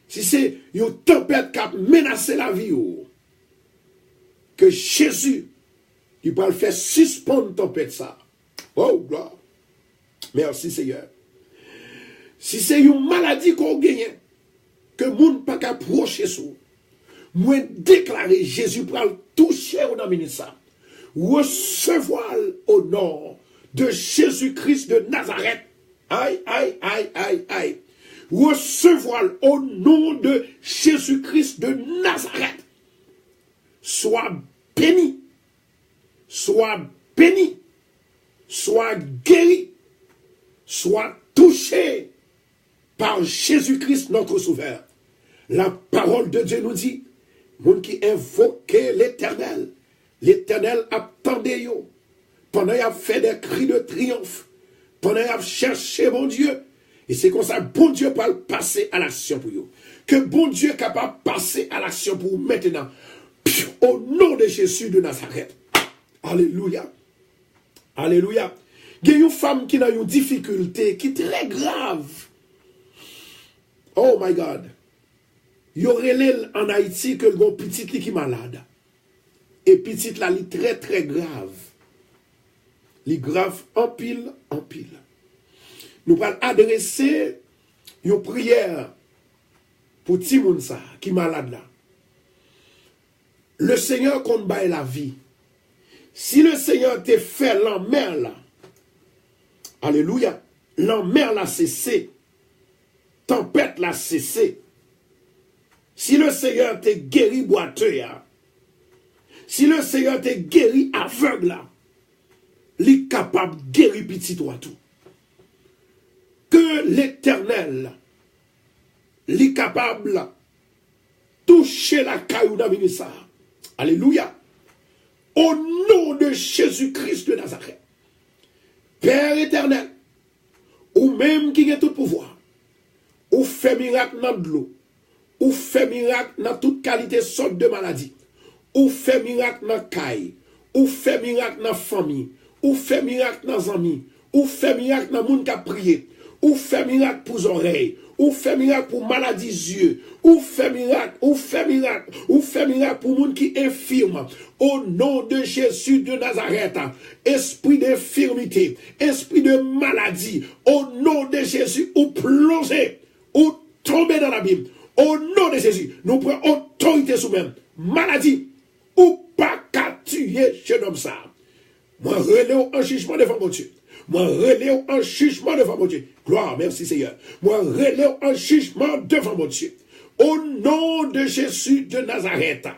Si c'est une tempête qui a menacé la vie, que Jésus, il pourra le faire suspendre la tempête ça. Oh, gloire. Merci Seigneur. Si c'est une maladie qu'on gagne, que le monde n'a pas approcher sous, moi déclarer Jésus pour le toucher au nom de ça. Recevoir au nom de Jésus-Christ de Nazareth. Aïe, aïe, aïe, aïe, aïe. Recevoir au nom de Jésus-Christ de Nazareth. Sois béni. Sois béni. Sois guéri. Sois touché par Jésus-Christ notre Sauveur. La parole de Dieu nous dit, monde qui invoque l'Éternel, l'Éternel attendait yo. Pendant qu'il a fait des cris de triomphe, pendant qu'il a cherché mon Dieu, et c'est comme ça, bon Dieu peut passer à l'action pour vous. Que bon Dieu est capable de passer à l'action pour vous maintenant. Au nom de Jésus de Nazareth. Alléluia. Alléluia. Il y a une femme qui a une difficulté qui est très grave. Oh my God. Il y aurait en Haïti que le petit qui est malade. Et petit là, il est très très grave. Il est grave en pile, en pile. Nous allons adresser une prière pour Timounsa qui est malade là. Le Seigneur compte bailler la vie. Si le Seigneur te fait l'enmer là, alléluia, l'enmer là cessé, tempête là cessé. Si le Seigneur te guéri boiteux, si le Seigneur te guéri aveugle là, il est capable de guérir petit toi tout. Que l'Éternel, il est capable de toucher la caillou dans ça. Alléluia. Au nom de Jésus-Christ de Nazareth. Père éternel, ou même qui a tout pouvoir, ou fait miracle dans l'eau, ou fait miracle dans toute qualité sorte de maladie, ou fait miracle dans la caille, ou fait miracle dans la famille, ou fait miracle dans les amis, ou fait miracle dans le monde qui a prié, ou fait miracle pour les oreilles, ou fait miracle pour maladie yeux, ou fait miracle pour le monde qui est infirme. Au nom de Jésus de Nazareth, esprit d'infirmité, esprit de maladie, au nom de Jésus, ou plongez, ou tombez dans l'abîme. Au nom de Jésus, nous prenons autorité sous même. Maladie, ou pas qu'à tuer chez l'homme ça. Moi, relève un jugement devant mon Dieu. Moi, relève un jugement devant mon Dieu. Gloire, merci Seigneur. Moi, relève un jugement devant mon Dieu. Au nom de Jésus de Nazareth,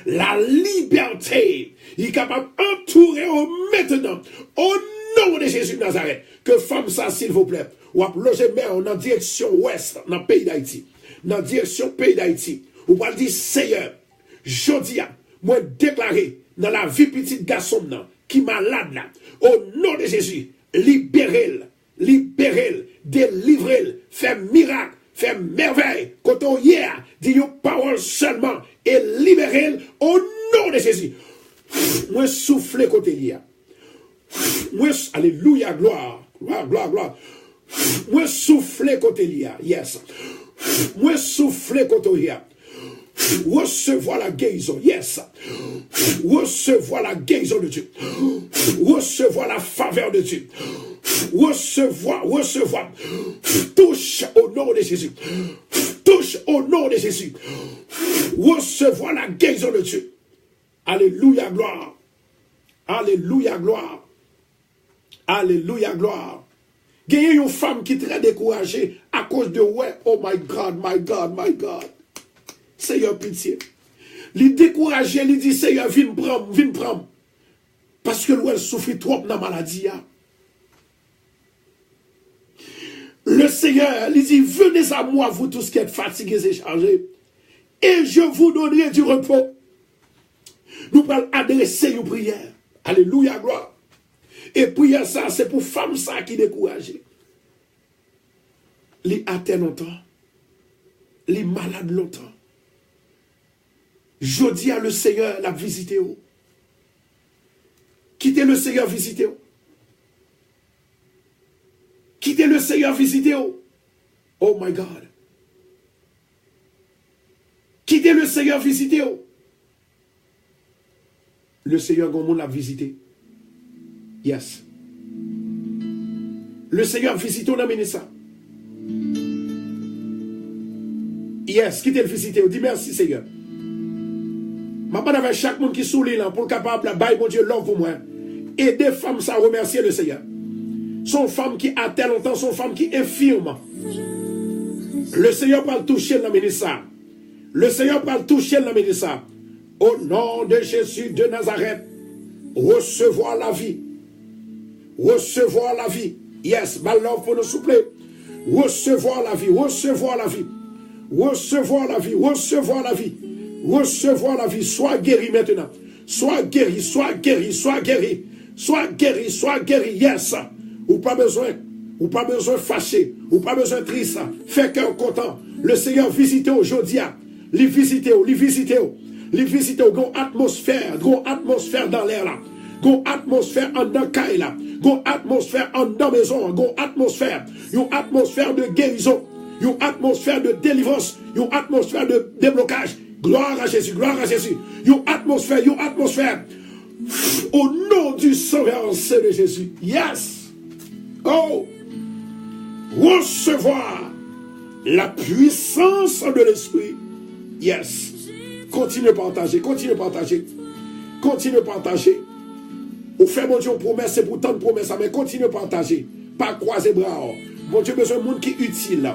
la liberté est capable d'entourer maintenant. Au nom de Jésus de Nazareth, que femme ça, s'il vous plaît, ou à loger dans la direction ouest, dans le pays d'Haïti, dans la direction pays d'Haïti, ou va dire Seigneur, je dis, moi déclarer dans la vie petite garçon qui est malade là, au nom de Jésus, libérez-le, délivrez-le, fait miracle, fait merveille, quand on y a, dit une parole seulement, et libérez-le au nom de Jésus. Moi souffler côté y a. Moi, alléluia, gloire, gloire, gloire, gloire. Moi souffler côté y a, yes. Moi souffler côté y a. Recevoir la guérison, yes. Recevoir la guérison de Dieu. Recevoir la faveur de Dieu. Recevoir. Touche au nom de Jésus. Touche au nom de Jésus. Recevoir la guérison de Dieu. Alléluia, gloire. Alléluia, gloire. Alléluia, gloire. Gagne une femme qui est très découragée à cause de ouais, oh my God, my God, my God. Seigneur, pitié. Il découragé, il dit, Seigneur, viens prendre. Parce que elle souffre trop dans la maladie. Le Seigneur, il dit, venez à moi, vous tous qui êtes fatigués et chargés, et je vous donnerai du repos. Nous allons adresser une prière. Alléluia, gloire. Et prière ça, c'est pour femme ça qui est découragée. Les atteint longtemps. Les malades longtemps. Je dis à le Seigneur, la visiter. Quittez le Seigneur, visiter. Quittez le Seigneur, visiter. Oh my God. Quittez le Seigneur, visiter. Le Seigneur, comment l'a visité? Yes. Le Seigneur visite, on a mené ça. Yes, quittez le visiter. Dis merci, Seigneur. Ma part avec chaque monde qui sourit là pour capable de bailler mon Dieu l'homme pour moi. Et des femmes ça remercier le Seigneur. Sont femmes qui a tel longtemps, sont femmes qui infirment. Le Seigneur va toucher la ça. Le Seigneur va toucher la ça. Au nom de Jésus de Nazareth, recevoir la vie. Recevoir la vie. Yes, ma love pour nous souffler. Recevoir la vie, recevoir la vie. Recevoir la vie, recevoir la vie. Recevoir la vie. Sois guéri maintenant. Sois guéri, sois guéri, sois guéri. Sois guéri, sois guéri. Yes. Ou pas besoin fâché. Ou pas besoin triste. Fais cœur content. Le Seigneur visite aujourd'hui. Les visiter, les visiter. Les visiter, gon atmosphère dans l'air là. Gon atmosphère en dans caille là. Gon atmosphère en dans maison. Gon atmosphère. Une atmosphère de guérison. Une atmosphère de délivrance. Une atmosphère de déblocage. Gloire à Jésus, gloire à Jésus. Une atmosphère. Au nom du Sauveur de Jésus. Yes. Oh. Recevoir la puissance de l'Esprit. Yes. Continue à partager, continue à partager. Continue à partager. Ou fait mon Dieu promesse, c'est pour tant de promesses, mais continue à partager. Pas croiser bras. Mon Dieu besoin de monde qui est utile.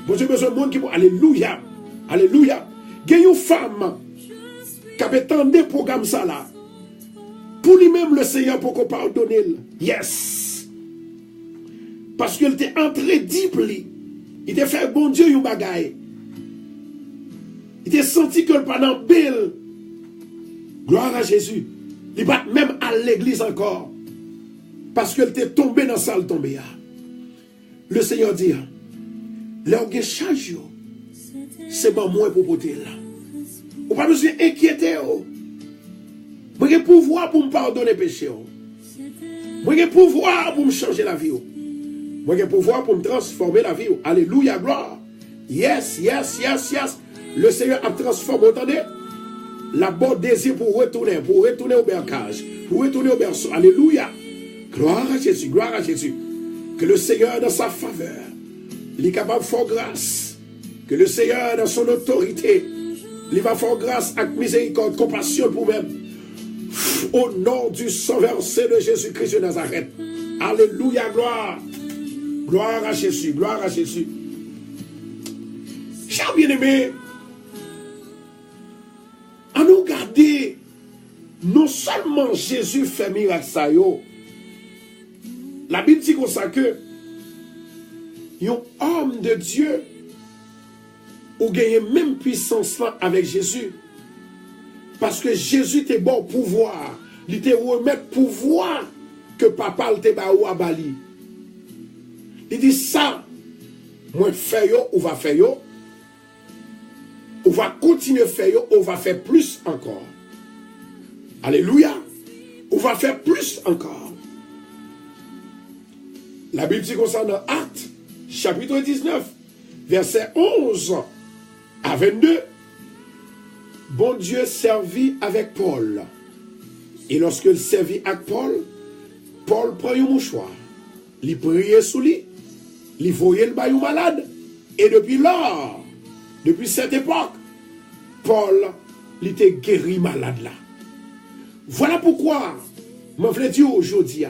Mon Dieu besoin de monde qui... Alléluia. Alléluia. Il y a une femme qui a tendu des programmes ça là. Pour lui-même le Seigneur pour qu'on pardonne. Yes. Parce qu'il était entré deep. Il était fait bon Dieu une bagaille. Il était senti que le pendant belle. Gloire à Jésus. Il va même à l'église encore. Parce qu'il était tombé dans la salle tombée. Le Seigneur dit, l'orgue charge, c'est pas moi pour porter là. Vous pas besoin d'inquiéter. Moi j'ai pouvoir pour me pardonner péché. Moi j'ai pouvoir pour me changer la vie. Moi j'ai pouvoir pour me transformer la vie. Alléluia, gloire. Yes, yes, yes, yes. Le Seigneur a transformé, entendez? La bonne désir pour retourner au bercage, pour retourner au berceau. Alléluia. Gloire à Jésus, gloire à Jésus. Que le Seigneur, dans sa faveur, il est capable de faire grâce. Que le Seigneur, dans son autorité, il va faire grâce avec miséricorde, compassion pour même. Au nom du Sauveur, c'est de Jésus-Christ de Nazareth. Alléluia, gloire. Gloire à Jésus, gloire à Jésus. Chers bien-aimés, à nous garder, non seulement Jésus fait miracle ça yo, la Bible dit comme ça que un homme de Dieu ou gagne même puissance là avec Jésus parce que Jésus était bon pouvoir, il était remettre pouvoir que papa te ba ou à Bali. Il dit ça, moi fait yo ou va faire yo. On va continuer à faire, on va faire plus encore. Alléluia. On va faire plus encore. La Bible dit concernant Actes, chapitre 19, verset 11 à 22. Bon Dieu servit avec Paul. Et lorsqu'il servit avec Paul, Paul prend un mouchoir. Il priait sous lui. Il voyait le baillou malade. Et depuis là, depuis cette époque, Paul, il était guéri malade là. Voilà pourquoi, je veux dire aujourd'hui,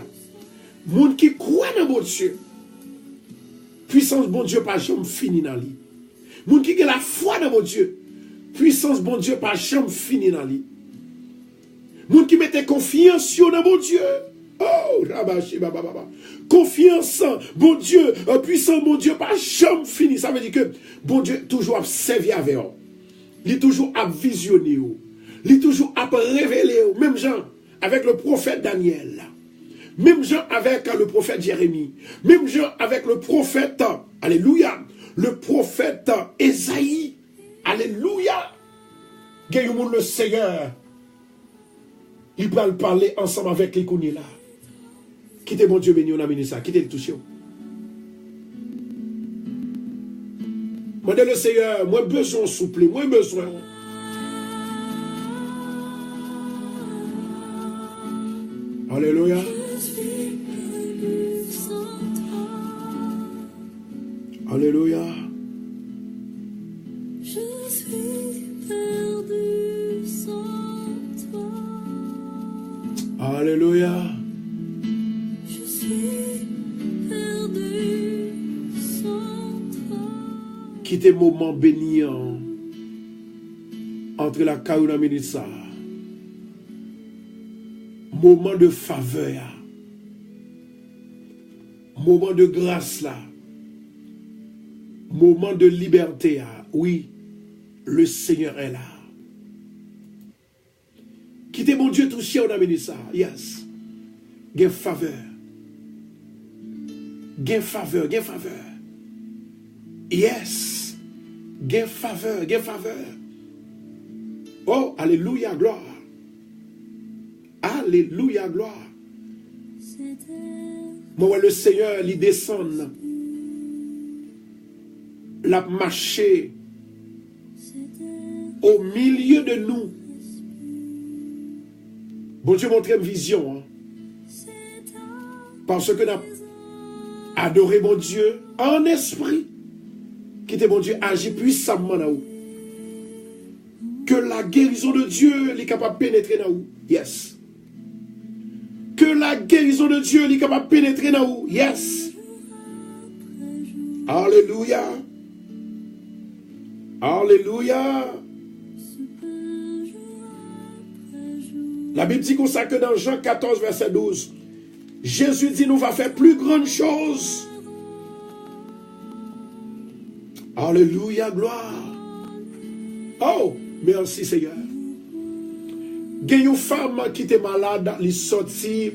les gens qui croient dans mon Dieu, puissance bon Dieu pas jamais fini dans lui. Moun qui a la foi dans mon Dieu, puissance bon Dieu pas jamais fini dans lui. Moun qui mette confiance dans mon Dieu. Oh, rabashi baba baba. Confiance, bon Dieu, puissant bon Dieu pas jamais fini. Ça veut dire que bon Dieu toujours a servi avec eux. Il toujours a visionné eux. Il toujours a révélé eux. Même Jean avec le prophète Daniel. Même Jean avec le prophète Jérémie. Même Jean avec le prophète, alléluia, le prophète Esaïe. Alléluia. Gagne le Seigneur. Il va parler ensemble avec les connus là. Quittez mon Dieu béni, on a mis ça. Quittez le toucher. Moi, le Seigneur, moi, besoin souple, moi, besoin. Alléluia. Alléluia. Je suis perdu sans toi. Alléluia. Je suis perdu sans toi. Quittez moment béni entre la Kaouna Minissa. Moment de faveur. Moment de grâce là. Moment de liberté. Oui, le Seigneur est là. Quittez mon Dieu touché, on a béni ça. Yes. Gain faveur. Gain faveur, gain faveur. Yes. Gain faveur, gain faveur. Oh, alléluia, gloire. Alléluia, gloire. Moi, le Seigneur, il descend. La marché au milieu de nous. Bon Dieu montre une vision. Hein? Parce que nous avons adoré mon Dieu en esprit. Quittez mon Dieu agit puissamment dans vous. Que la guérison de Dieu est capable de pénétrer dans vous. Yes. Que la guérison de Dieu est capable de pénétrer dans vous. Yes. Alléluia. Alléluia. La Bible dit comme ça que dans Jean 14, verset 12, Jésus dit nous va faire plus grandes choses. Alléluia, gloire. Oh, merci Seigneur. Il y a une femme qui était malade, elle est sortie,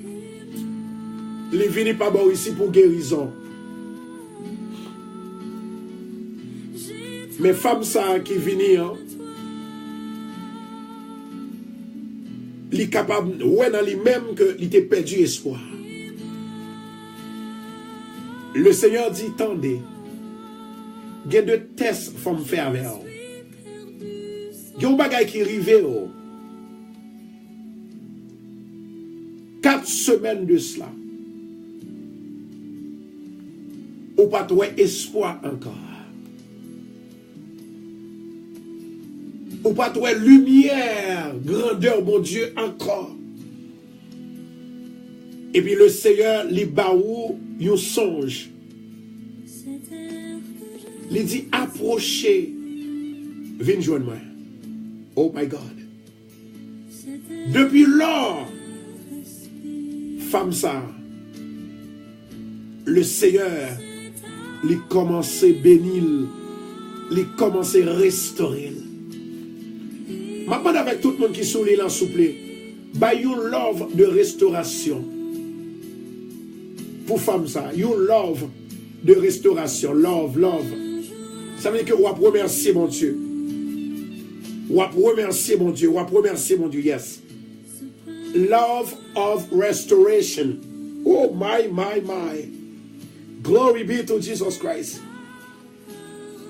elle est venue par ici pour guérison. Mais femme ça qui vient, hein, il est capable, ouais, dans lui-même qu'il était perdu espoir. Le Seigneur dit, tendez, il y a deux tests qu'il faut me faire avec vous. Il y a un bagage qui arrive. 4 semaines de cela. Ou pas trouver espoir encore. Ou pas trouver lumière, grandeur, mon Dieu, encore. Et puis le Seigneur, li baou, yon songe. Il dit, approchez. Viens joindre moi. Oh my God. Depuis lors, femme ça, le Seigneur, il commence à bénir, il commence à restaurer. Maintenant, avec tout le monde qui sourit là, s'il vous plaît, by you love de restauration. Pour femme ça, you love de restauration. Love, love. Ça veut dire que on va remercier mon Dieu. On va remercier mon Dieu. On va remercier mon Dieu. Yes. Love of restoration. Oh my, my, my. Glory be to Jesus Christ.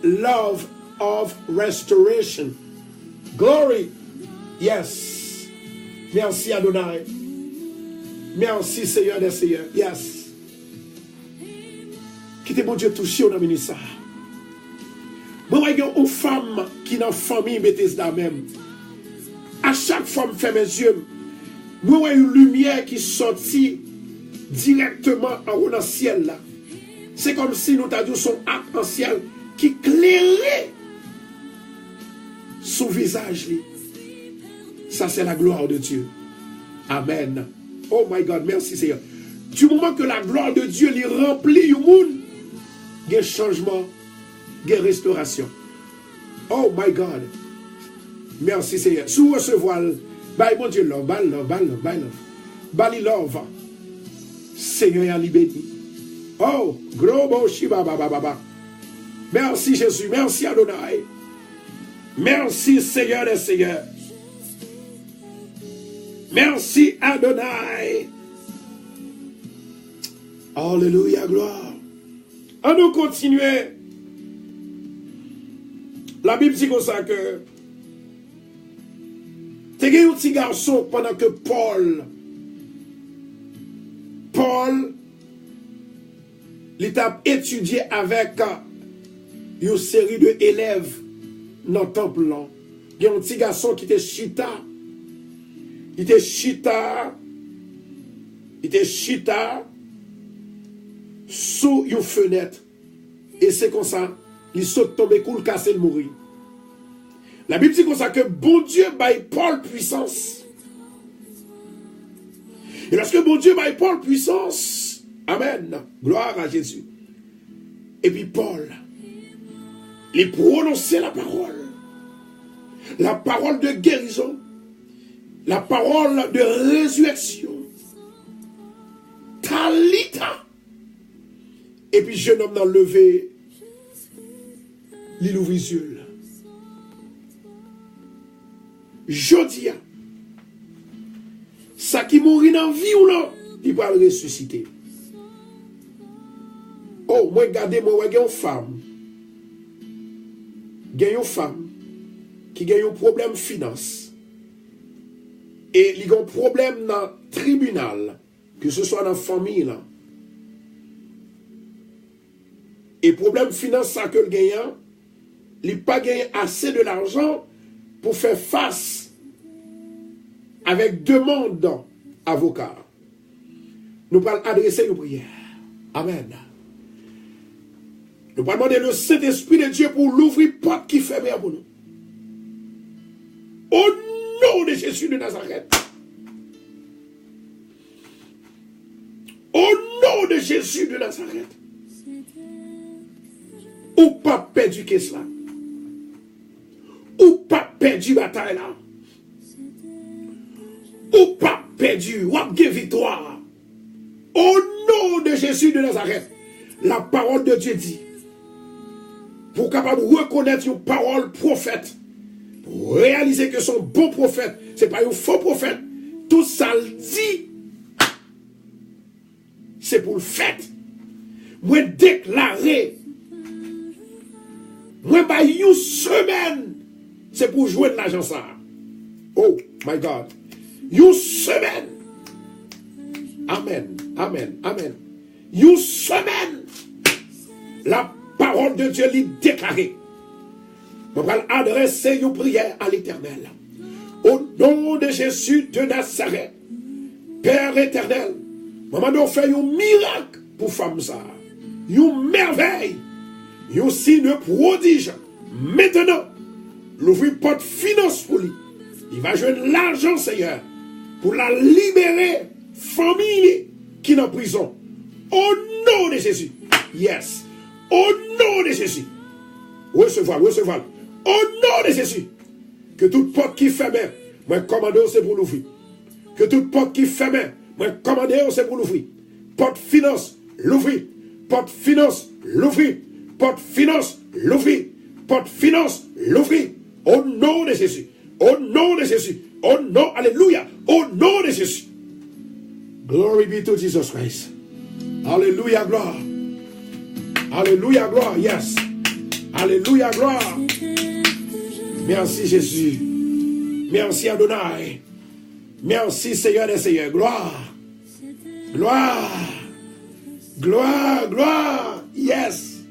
Love of restoration. Glory. Yes. Merci Adonai. Merci Seigneur des Seigneurs. Yes. Quittez mon Dieu touché au nom ça. Moi, il y a une femme qui est dans la famille Bethesda même. À chaque fois, je ferme mes yeux. Moi, il y a une lumière qui sortit directement en haut dans le ciel là. C'est comme si nous t'avions son arc-en-ciel qui clairait son visage. Ça, c'est la gloire de Dieu. Amen. Oh my God, merci Seigneur. Du moment que la gloire de Dieu lui remplit le monde, il y a changement, il y a restauration. Oh my God. Merci Seigneur. Sous recevoir, bye mon Dieu, love, bye love, bye love, bye love. Bye love. Seigneur, il béni. Oh, gros bon shiba baba baba. Merci Jésus, merci Adonai. Merci Seigneur des Seigneurs. Merci Adonai. Alléluia, gloire. On nous continuer. La Bible dit comme ça que t'es un petit garçon pendant que Paul il t'a étudié avec une série d'élèves dans le temple. Il y a un petit garçon qui était chita. Il était chita sous une fenêtre. Et c'est comme ça, il saute tombé, coule, cassé, le mourir. La Bible dit comme ça que bon Dieu baille Paul puissance. Et lorsque bon Dieu baille Paul puissance, amen, gloire à Jésus. Et puis Paul, il prononçait la parole de guérison, la parole de résurrection. Talita. Et puis jeune homme dans le levé, il ouvre les yeux. Jodia, ça qui mourit dans la vie ou là, il va le ressusciter. Oh, moi, regardez, moi, il y a une femme. Il y a une femme qui a un problème de finance. Et il y a un problème dans le tribunal, que ce soit dans la famille. Là. Et problème de finance, ça que le gagnant, il n'a pas gagné assez de l'argent pour faire face avec demande avocat. Nous allons adresser une prière. Amen. Nous allons demander le Saint-Esprit de Dieu pour l'ouvrir porte qui ferme pour nous. Au nom de Jésus de Nazareth. Au nom de Jésus de Nazareth. Ou pas perdu que cela. Ou pas perdu bataille là. Ou pas perdu. Ou pas victoire. Au nom de Jésus de Nazareth. La parole de Dieu dit. Pour capable de reconnaître une parole prophète. Pour réaliser que son bon prophète. Ce n'est pas un faux prophète. Tout ça le dit. C'est pour le fait. Moi déclarer. Moi bah une semaine. C'est pour jouer de l'argent ça. Oh my God. Une semaine. Amen. Amen. Amen. Une semaine. La parole de Dieu lui déclarée. On va adresser une prière à l'Éternel. Au nom de Jésus de Nazareth. Père éternel. Maman nous fait un miracle pour femme ça. Une merveille. Un signe prodige. Maintenant, l'ouvrir porte finance pour lui. Il va jouer de l'argent, Seigneur, pour la libérer, famille qui est en prison. Au nom de Jésus. Yes. Au nom de Jésus. Recevoir. Au nom de Jésus. Que toute porte qui ferme, moi commandé, c'est pour l'ouvrir. Que toute porte qui ferme, moi commandé, c'est pour l'ouvrir. Porte finance, l'ouvrir. Porte finance, l'ouvrir. Porte finance, l'ouvrir. Porte finance, l'ouvrir. Au nom de Jésus. Au nom de Jésus. Au nom, alléluia. Au nom de Jésus. Glory be to Jesus Christ. Alléluia, gloire. Alléluia, gloire. Yes. Alléluia, gloire. Merci Jésus. Merci Adonai. Merci Seigneur des Seigneurs. Gloire. Gloire. Gloire, gloire. Yes.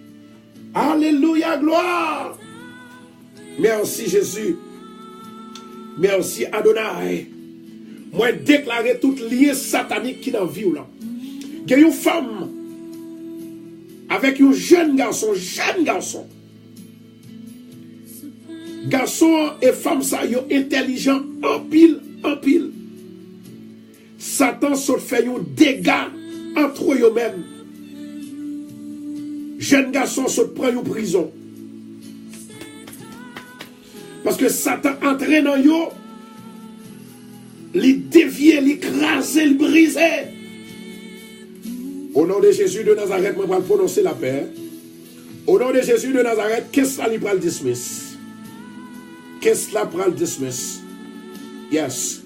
Alléluia, gloire. Merci Jésus. Merci Adonai. Moi déclarer toute liée satanique qui dans la vie là. Il y a une femme avec un jeune garçon. Garçon et femme ça yo intelligent en pile. Satan se fait un dégât entre eux-mêmes. Jeune garçon se prend en prison. Parce que Satan entraîne en yo, les dévier, les craser, les briser. Au nom de Jésus de Nazareth, je vais prononcer la paix. Au nom de Jésus de Nazareth, qu'est-ce que ça va le dismiss? Qu'est-ce que ça va le dismiss? Yes.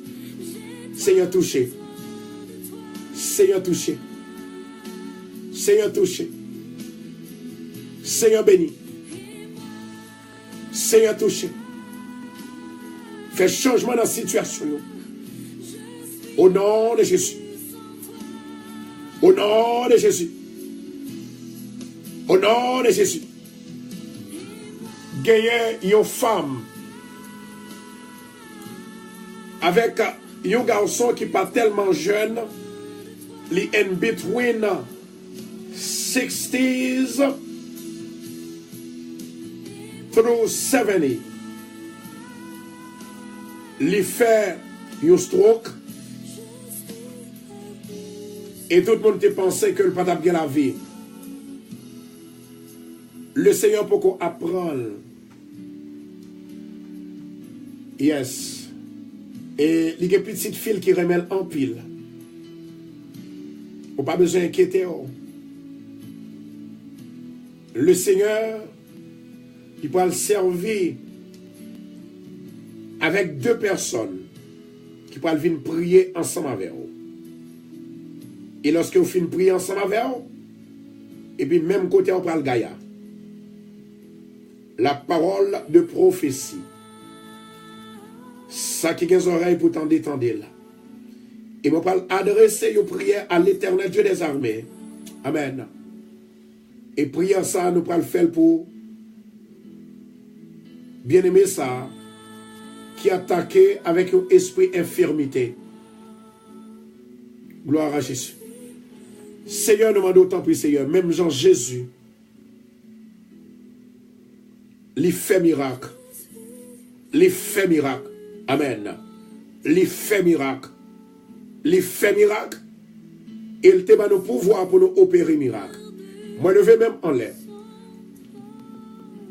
Seigneur touché. Seigneur touché. Seigneur touché. Seigneur béni. Seigneur touché. Fais changement dans la situation. Au nom de Jésus. Au nom de Jésus. Au nom de Jésus. Gagnez une femme avec un garçon qui n'est pas tellement jeune, li in between 60s through 70. Li fait un stroke et tout le monde te pensait que le pas bien la vie. Le Seigneur pour qu'on apprenne. Yes. Et il y a une petite fille qui remet en pile. On n'a pas besoin d'inquiéter. Le Seigneur, il peut le servir avec deux personnes qui peuvent venir prier ensemble avec vous. Et lorsque vous finissez prier ensemble avec vous, et puis même côté on parle Gaïa, la parole de prophétie. Ça qui a des oreilles pour t'en détendre là. Et moi parle adresser une prière à l'Éternel Dieu des armées. Amen. Et prière ça, nous parle faire pour bien aimer ça, qui attaqué avec un esprit infirmité. Gloire à Jésus. Seigneur, nous demandons autant pour Seigneur, même Jean Jésus, il fait miracle. Il fait miracle. Amen. Il fait miracle. Il fait miracle. Il te donne le pouvoir pour nous opérer miracle. Moi, je vais même en l'air.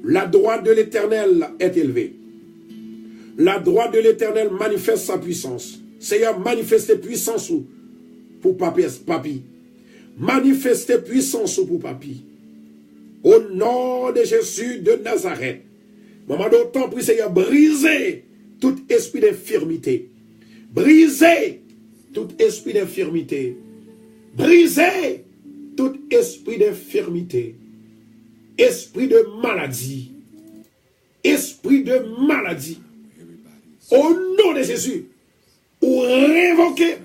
La droite de l'Éternel est élevée. La droite de l'Éternel manifeste sa puissance. Seigneur, manifestez puissance pour papi. Manifestez puissance pour papi. Au nom de Jésus de Nazareth. Maman, d'autant prie, Seigneur, brisez tout esprit d'infirmité. Brisez tout esprit d'infirmité. Brisez tout esprit d'infirmité. Esprit de maladie. Esprit de maladie. Au nom de Jésus. Ou révoquez.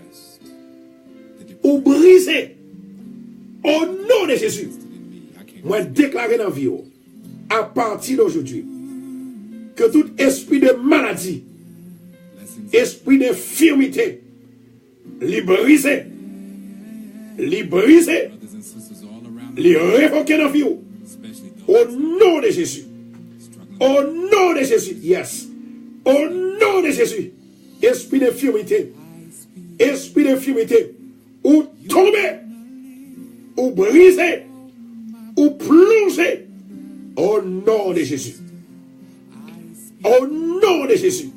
Ou brisez. Au nom de Jésus. Moi, déclarer dans la vie, à partir d'aujourd'hui, que tout esprit de maladie, esprit d'infirmité, les briser, les révoquer dans la vie. Au nom de Jésus. Au nom de Jésus. Yes. Au nom de Jésus. Esprit d'infirmité. Esprit d'infirmité. Ou tomber. Ou briser. Ou plonger. Au nom de Jésus. Au nom de Jésus.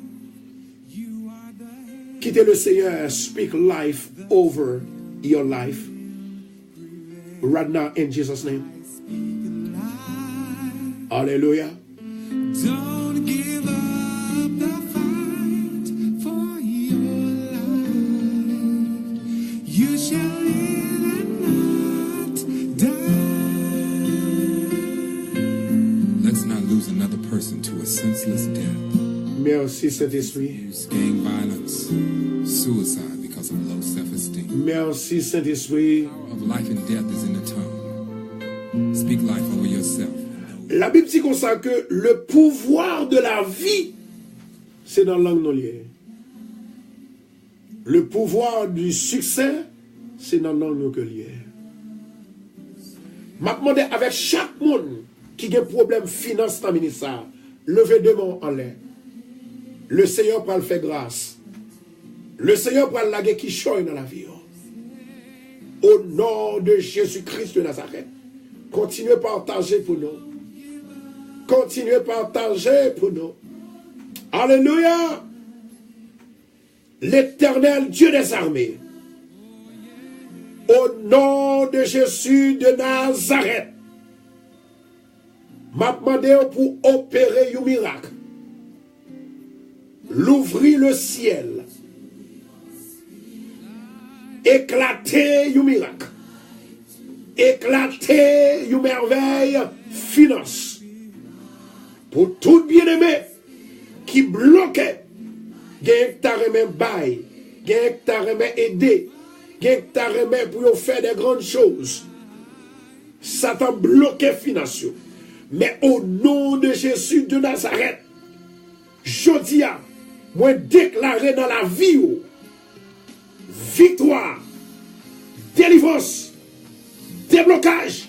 Quittez le Seigneur. Speak life over your life. Right now in Jesus' name. Hallelujah. Don't give up the fight for your life. You shall live and not die. Let's not lose another person to a senseless death. Merci Saint-Esprit. Use gang violence, suicide because of low self-esteem. Merci Saint-Esprit. The power of life and death is in the tongue. Speak life over yourself. La Bible dit comme ça que le pouvoir de la vie, c'est dans la langue non liée. Le pouvoir du succès, c'est dans la langue non liée. m'a demandé avec chaque monde qui a un problème finance dans le ministère, levez deux mains en l'air. Le Seigneur va le faire grâce. Le Seigneur va le laguer qui choisit dans la vie. Au nom de Jésus-Christ de Nazareth, continuez à partager pour nous. Continuez à partager pour nous. Alléluia. L'Éternel Dieu des armées, au nom de Jésus de Nazareth, m'a demandé pour opérer un miracle. L'ouvrir le ciel. Éclater un miracle. Éclater une merveille finance. Pour tout bien-aimé qui bloquait, gagne ta remède bail, gagne ta remède aider, gagne ta remède pour faire des grandes choses. Satan bloqué financièrement. Mais au nom de Jésus de Nazareth, je dis à moi déclarer dans la vie victoire, délivrance, déblocage,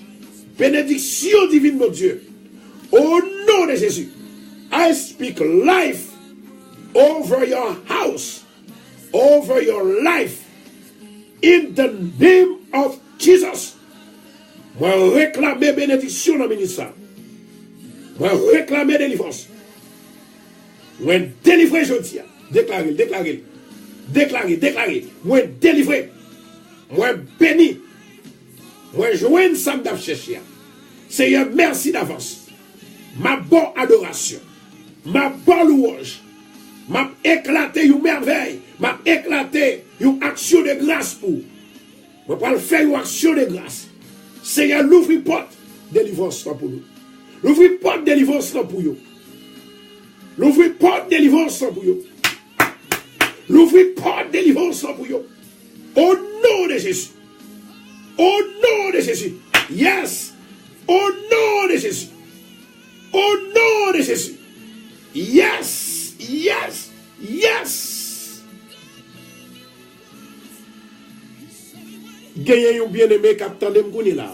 bénédiction divine de Dieu. Au nom de Jésus, I speak life over your house, over your life, in the name of Jesus. Moi réclamer bénédiction dans le ministère. Moi réclamer délivrance. Moi délivrer jeudi. Déclarer. Moi délivrer. Moi béni. Moi joindre ça m'd'a chercher. Seigneur, merci d'avance. Ma bonne adoration. Ma bonne louange. M'a éclaté une merveille. M'a éclaté une action de grâce pour. Je vais le faire une action de grâce. Seigneur, l'ouvre porte délivrance pour nous. L'ouvre porte délivrance pour nous. L'ouvre porte délivrance pour nous. L'ouvre porte délivrance pour nous. Au nom de Jésus. Au nom de Jésus. Yes. Au nom de Jésus. Au nom de Jésus. Yes. Yes. Yes. Gagnez un bien-aimé capitaine de Mkouni là.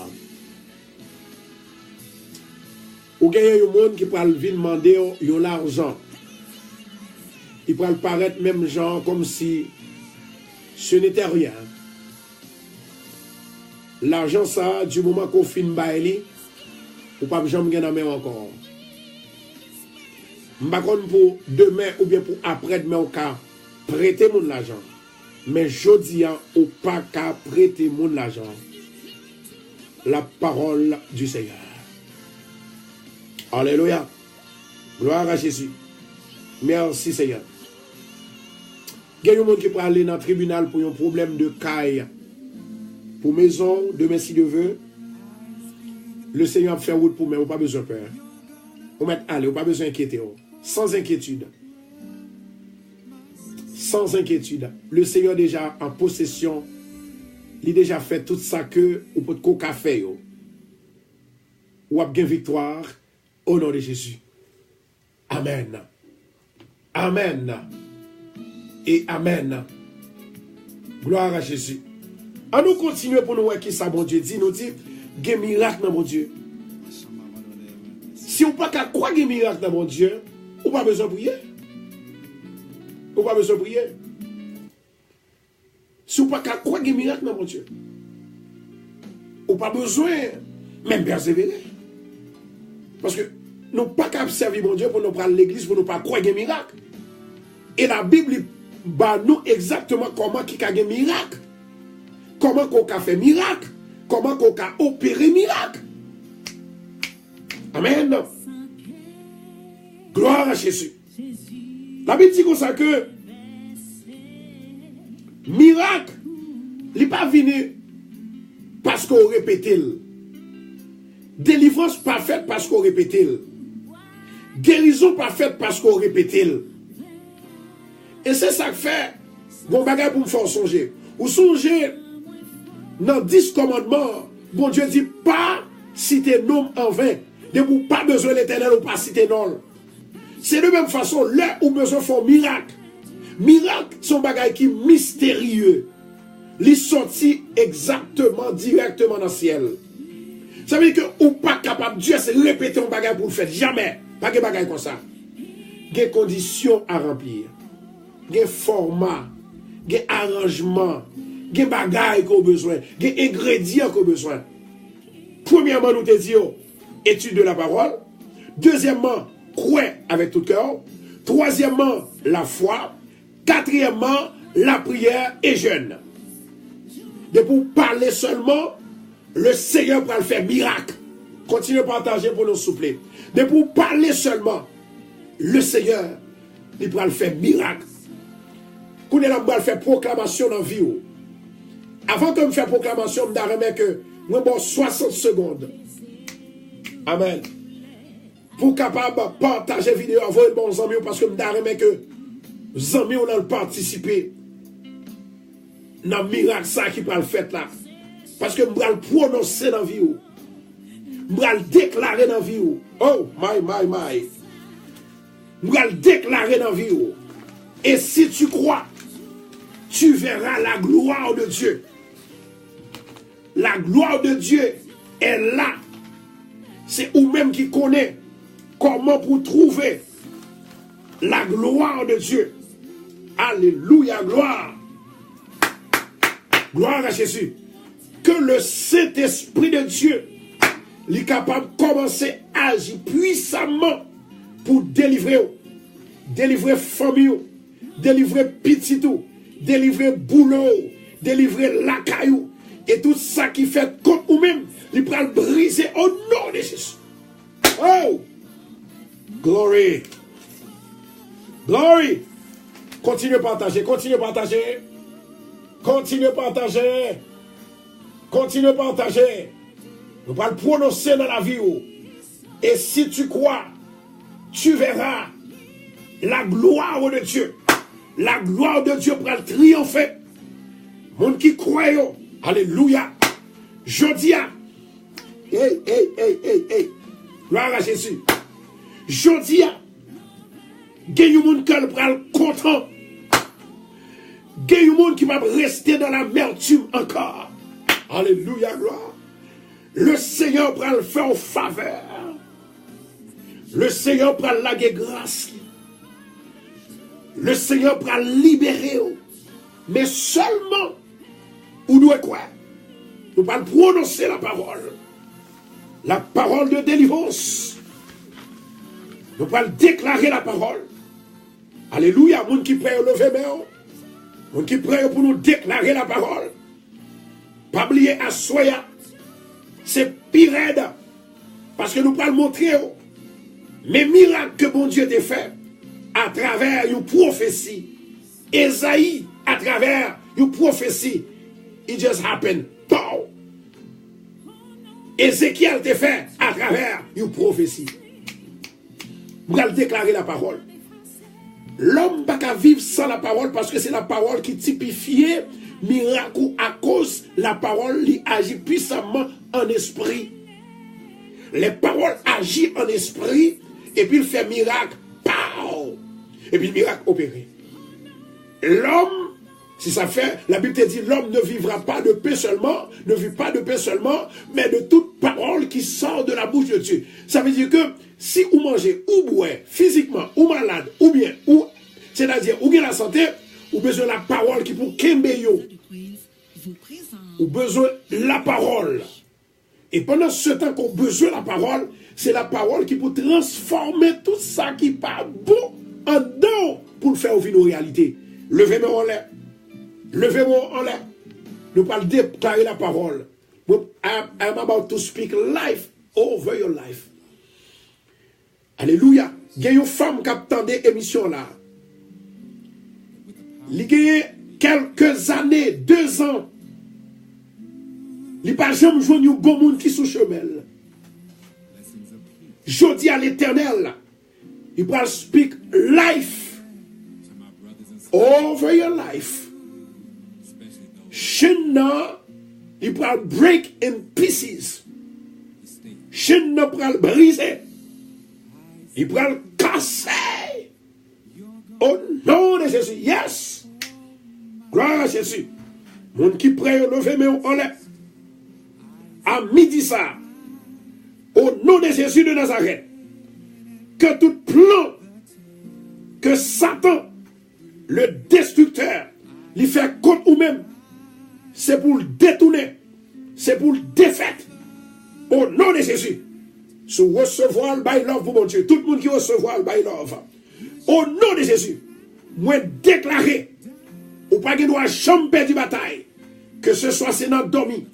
Ou gagnez un monde qui peut venir demander l'argent. Il peut paraître même genre comme si ce n'était rien. L'argent ça, du moment qu'on finit baili, ou pas jamais gagner encore. M'pa konn pour demain ou bien pour après-demain au cas prêter mon l'argent. Mais jodi ou pas qu'à prêter mon l'argent. La parole du Seigneur. Alléluia. Gloire à Jésus. Merci Seigneur. Il y a des gens qui peuvent aller dans le tribunal pour un problème de caille. Pour maison, demain si Dieu veut. Le Seigneur fait route pour moi, vous pas besoin de peur. Vous mettez aller, vous pas besoin d'inquiéter. Sans inquiétude. Sans inquiétude. Le Seigneur déjà en possession. Il a déjà fait tout ça que vous pouvez coca faire. Ou avez une victoire au nom de Jésus. Amen. Amen. Et amen. Gloire à Jésus. On nous continue pour nous voir qui ça, bon Dieu dit. Nous dit, il y a un miracle dans mon Dieu. Si on n'a pas croire qu'il y a un miracle dans mon Dieu, on n'a pas besoin de prier. On n'a pas besoin de prier. Si on n'a pas croire qu'il y a un miracle dans mon Dieu, on n'a pas besoin même persévérer. Parce que nous n'avons pas qu'à servir mon Dieu pour nous prendre l'église, pour nous pas croire qu'il y a un miracle. Et la Bible bah nous exactement comment il y a un miracle. Comment qu'on a fait miracle. Comment qu'on a opéré miracle. Amen. Gloire à Jésus. La Bible dit comme ça que miracle, il n'est pas venu parce qu'on répète. Délivrance pas faite parce qu'on répète. Guérison pas faite parce qu'on répète. Et c'est ça que fait bon bagage pour me faire songer. Ou songer dans 10 commandements, bon Dieu dit pas citer nom en vain. De vous pas besoin de l'éternel ou pas citer non. C'est de même façon, là où besoin de faire miracle. Miracle, sont bagages qui mystérieux. Les sortis exactement, directement dans le ciel. Ça veut dire que ou pas capable, Dieu c'est répéter un bagage pour le faire. Jamais. Pas de bagage comme ça. Il y a des conditions à remplir. Il y a des formats. Il y a des arrangements. Il y a des bagages qu'on a besoin. Il y a des ingrédients qu'on a besoin. Premièrement, nous te disons, étude de la parole. Deuxièmement, croire avec tout cœur. Troisièmement, la foi. Quatrièmement, la prière et jeûne. De pour parler seulement, le Seigneur va le faire miracle. Continuez à partager pour nous souffler. De pour parler seulement, le Seigneur, il va le faire miracle. Quand il va faire proclamation dans la vie. Avant que je fasse proclamation, je vais que moi, 60 secondes. Amen. Pour capable de partager la vidéo avec les bons amis, parce que je vais que les amis ont participé dans le miracle ça qui va le faire là. Parce que je vais le prononcer dans la vie. Je vais le déclarer dans la vie. Oh, my. Je vais le déclarer dans la vie. Et si tu crois, tu verras la gloire de Dieu. La gloire de Dieu est là. C'est vous-même qui connaît comment pour trouver la gloire de Dieu. Alléluia, gloire. Gloire à Jésus. Que le Saint-Esprit de Dieu est capable de commencer à agir puissamment pour délivrer famille, délivrer petit, délivrer boulot, délivrer la caillou. Et tout ça qui fait contre vous-même, il va le briser au nom de Jésus. Oh! Glory! Glory! Continuez à partager, continuez à partager. Continuez à partager. Continuez à partager. Nous allons le prononcer dans la vie. Et si tu crois, tu verras la gloire de Dieu. La gloire de Dieu pour triompher. Monde qui croit, alléluia. Je dis à, hey. Gloire à Jésus. Je dis à, il y a des gens qui sont contents. Il y a des gens qui vont rester dans l'amertume encore. Alléluia, gloire. Le Seigneur va le faire en faveur. Le Seigneur va la grâce. Le Seigneur va libérer. Mais seulement, vous devez quoi? Nous allons prononcer la parole. La parole de délivrance. Nous allons déclarer la parole. Alléluia. Moun qui prie lever main. Moun qui prie pour nous déclarer la parole. Pas oublier à soya. C'est pire. Parce que nous allons montrer mes miracles que bon Dieu t'a fait à travers une prophétie. Esaïe à travers une prophétie. It just happened. Pow! Ézéchiel t'a fait à travers une prophétie. Vous allez déclarer la parole. L'homme ne peut pas vivre sans la parole parce que c'est la parole qui typifie miracle à cause la parole qui agit puissamment en esprit. Les paroles agissent en esprit et puis il fait miracle. Pow! Et puis le miracle opéré. L'homme, si ça fait, la Bible te dit, l'homme ne vivra pas de paix seulement, ne vit pas de paix seulement, mais de toute parole qui sort de la bouche de Dieu. Ça veut dire que si vous mangez ou boivez physiquement, ou malade, ou bien, ou, c'est-à-dire, ou bien la santé, ou besoin de la parole qui pour Kembeyo, ou besoin de la parole. Et pendant ce temps qu'on a besoin de la parole, c'est la parole qui peut transformer tout ça qui n'est pas bon en don pour le faire vivre en réalité. Levez-moi en l'air. Levez-moi en l'air. Nous allons déclarer la parole. I'm about to speak life over your life. Alléluia. Il y a une femme qui attendait l'émission là. Il y a quelques années, 2 ans. Il n'y a pas jamais joué un bon monde qui sous chemin. Je dis à l'Éternel, il va speak life over your life. Chenna, il va break in pieces. Chenna va le briser. Il va le casser. Au nom de Jésus. Yes. Gloire à Jésus. Mon qui prie, levez mes en l'air. À midi ça, Au nom de Jésus de Nazareth, que tout plan que Satan, le destructeur, lui fait contre ou même, c'est pour le détourner, c'est pour le défaire. Au nom de Jésus, sous recevoir le by love pour mon Dieu, tout le monde qui recevoir le by love, au nom de Jésus, moi déclarer, ou pas qu'il doit jamais perdre la bataille, que ce soit c'est dans dormi,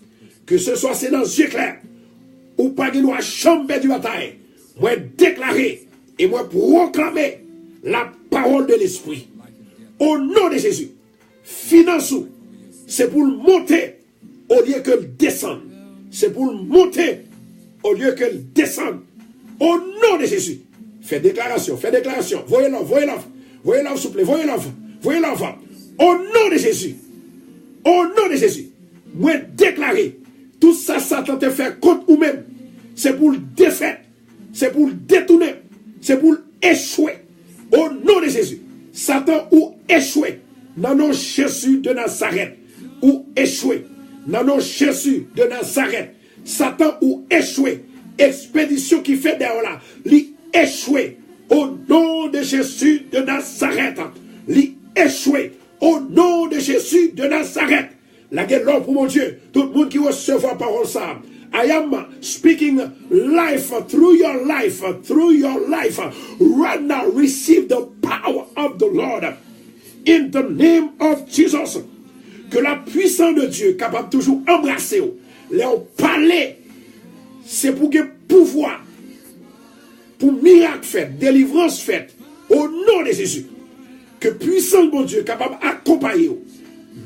que ce soit c'est dans yeux clairs, ou pas qu'il doit jamais perdre la bataille, moi déclarer et moi proclamer la parole de l'Esprit. Au nom de Jésus, finance, c'est pour le monter au lieu que le descendre. C'est pour le monter au lieu que le descendre. Au nom de Jésus, fais déclaration, fais déclaration. Voyez l'offre, voyez l'offre, voyez l'offre, s'il vous plaît, voyez l'offre, voyez l'offre. Au nom de Jésus, au nom de Jésus, moi déclarer tout ça, Satan te fait contre ou même. C'est pour le défaire, c'est pour le détourner, c'est pour échouer. Au nom de Jésus, Satan ou échoué dans nos Jésus de Nazareth, ou échoué dans nos Jésus de Nazareth, Satan ou échoué, expédition qui fait derrière là, lui échoué au nom de Jésus de Nazareth, lui échoué au nom de Jésus de Nazareth. La guerre l'homme pour mon Dieu, tout le monde qui recevra parole ça. I am speaking life through your life, Right now, receive the power of the Lord. In the name of Jesus. Que la puissance de Dieu capable toujours embrasser, leur parler, c'est pour que pouvoir, pour miracle fait, délivrance faite, au nom de Jésus. Que puissance de mon Dieu capable d'accompagner,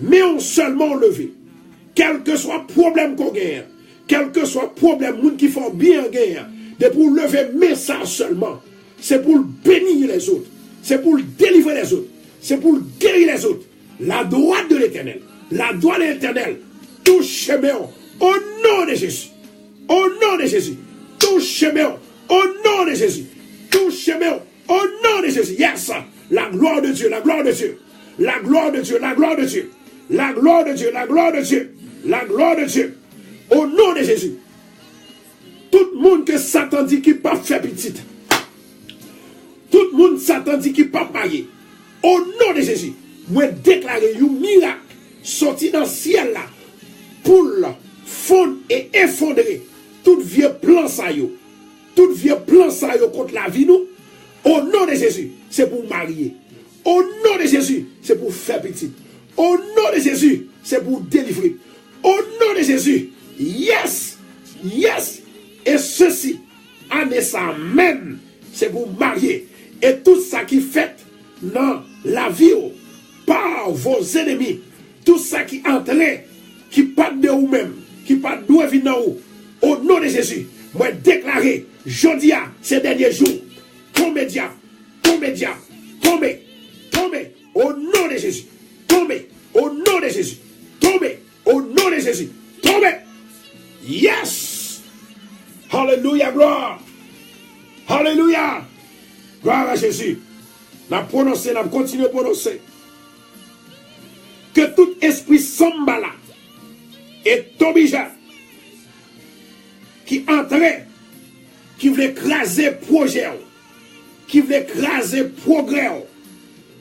mais on seulement levé, quel que soit problème qu'on gagne. Quel que soit le problème, les gens qui font bien guerre, de pour lever message seulement, c'est pour bénir les autres, c'est pour délivrer les autres, c'est pour guérir les autres. La droite de l'Éternel, touche mes au nom de Jésus, au nom de Jésus, touche mes au nom de Jésus, touche mes au nom de Jésus. Yes, la gloire de Dieu, la gloire de Dieu, la gloire de Dieu, la gloire de Dieu, la gloire de Dieu, la gloire de Dieu, la gloire de Dieu. Au nom de Jésus, tout le monde que Satan dit qu'il pas fait petite, tout le monde Satan dit qu'il pas paillé, au nom de Jésus, moi déclarer un miracle sorti dans le ciel là pour fondre et effondrer tout vieux plan ça yo, contre la vie nous. Au nom de Jésus, c'est pour marier. Au nom de Jésus, c'est pour faire petite. Au nom de Jésus, c'est pour délivrer. Au nom de Jésus, yes, yes, et ceci, année ça même, c'est pour marier. Et tout ça qui fait dans la vie par vos ennemis, tout ça qui entre, qui part de vous-même, qui part d'où venir vous, au nom de Jésus, moi déclarer, jodia, ces derniers jours, tombez diable, tombez, au nom de Jésus, tombez, au nom de Jésus, tombez, au nom de Jésus, tombez. Yes! Hallelujah, gloire! Hallelujah! Gloire à Jésus. N'a prononcé, n'a continué à prononcer. Que tout esprit sambala et tobija qui entrait, qui voulait écraser projet, qui voulait écraser progrès,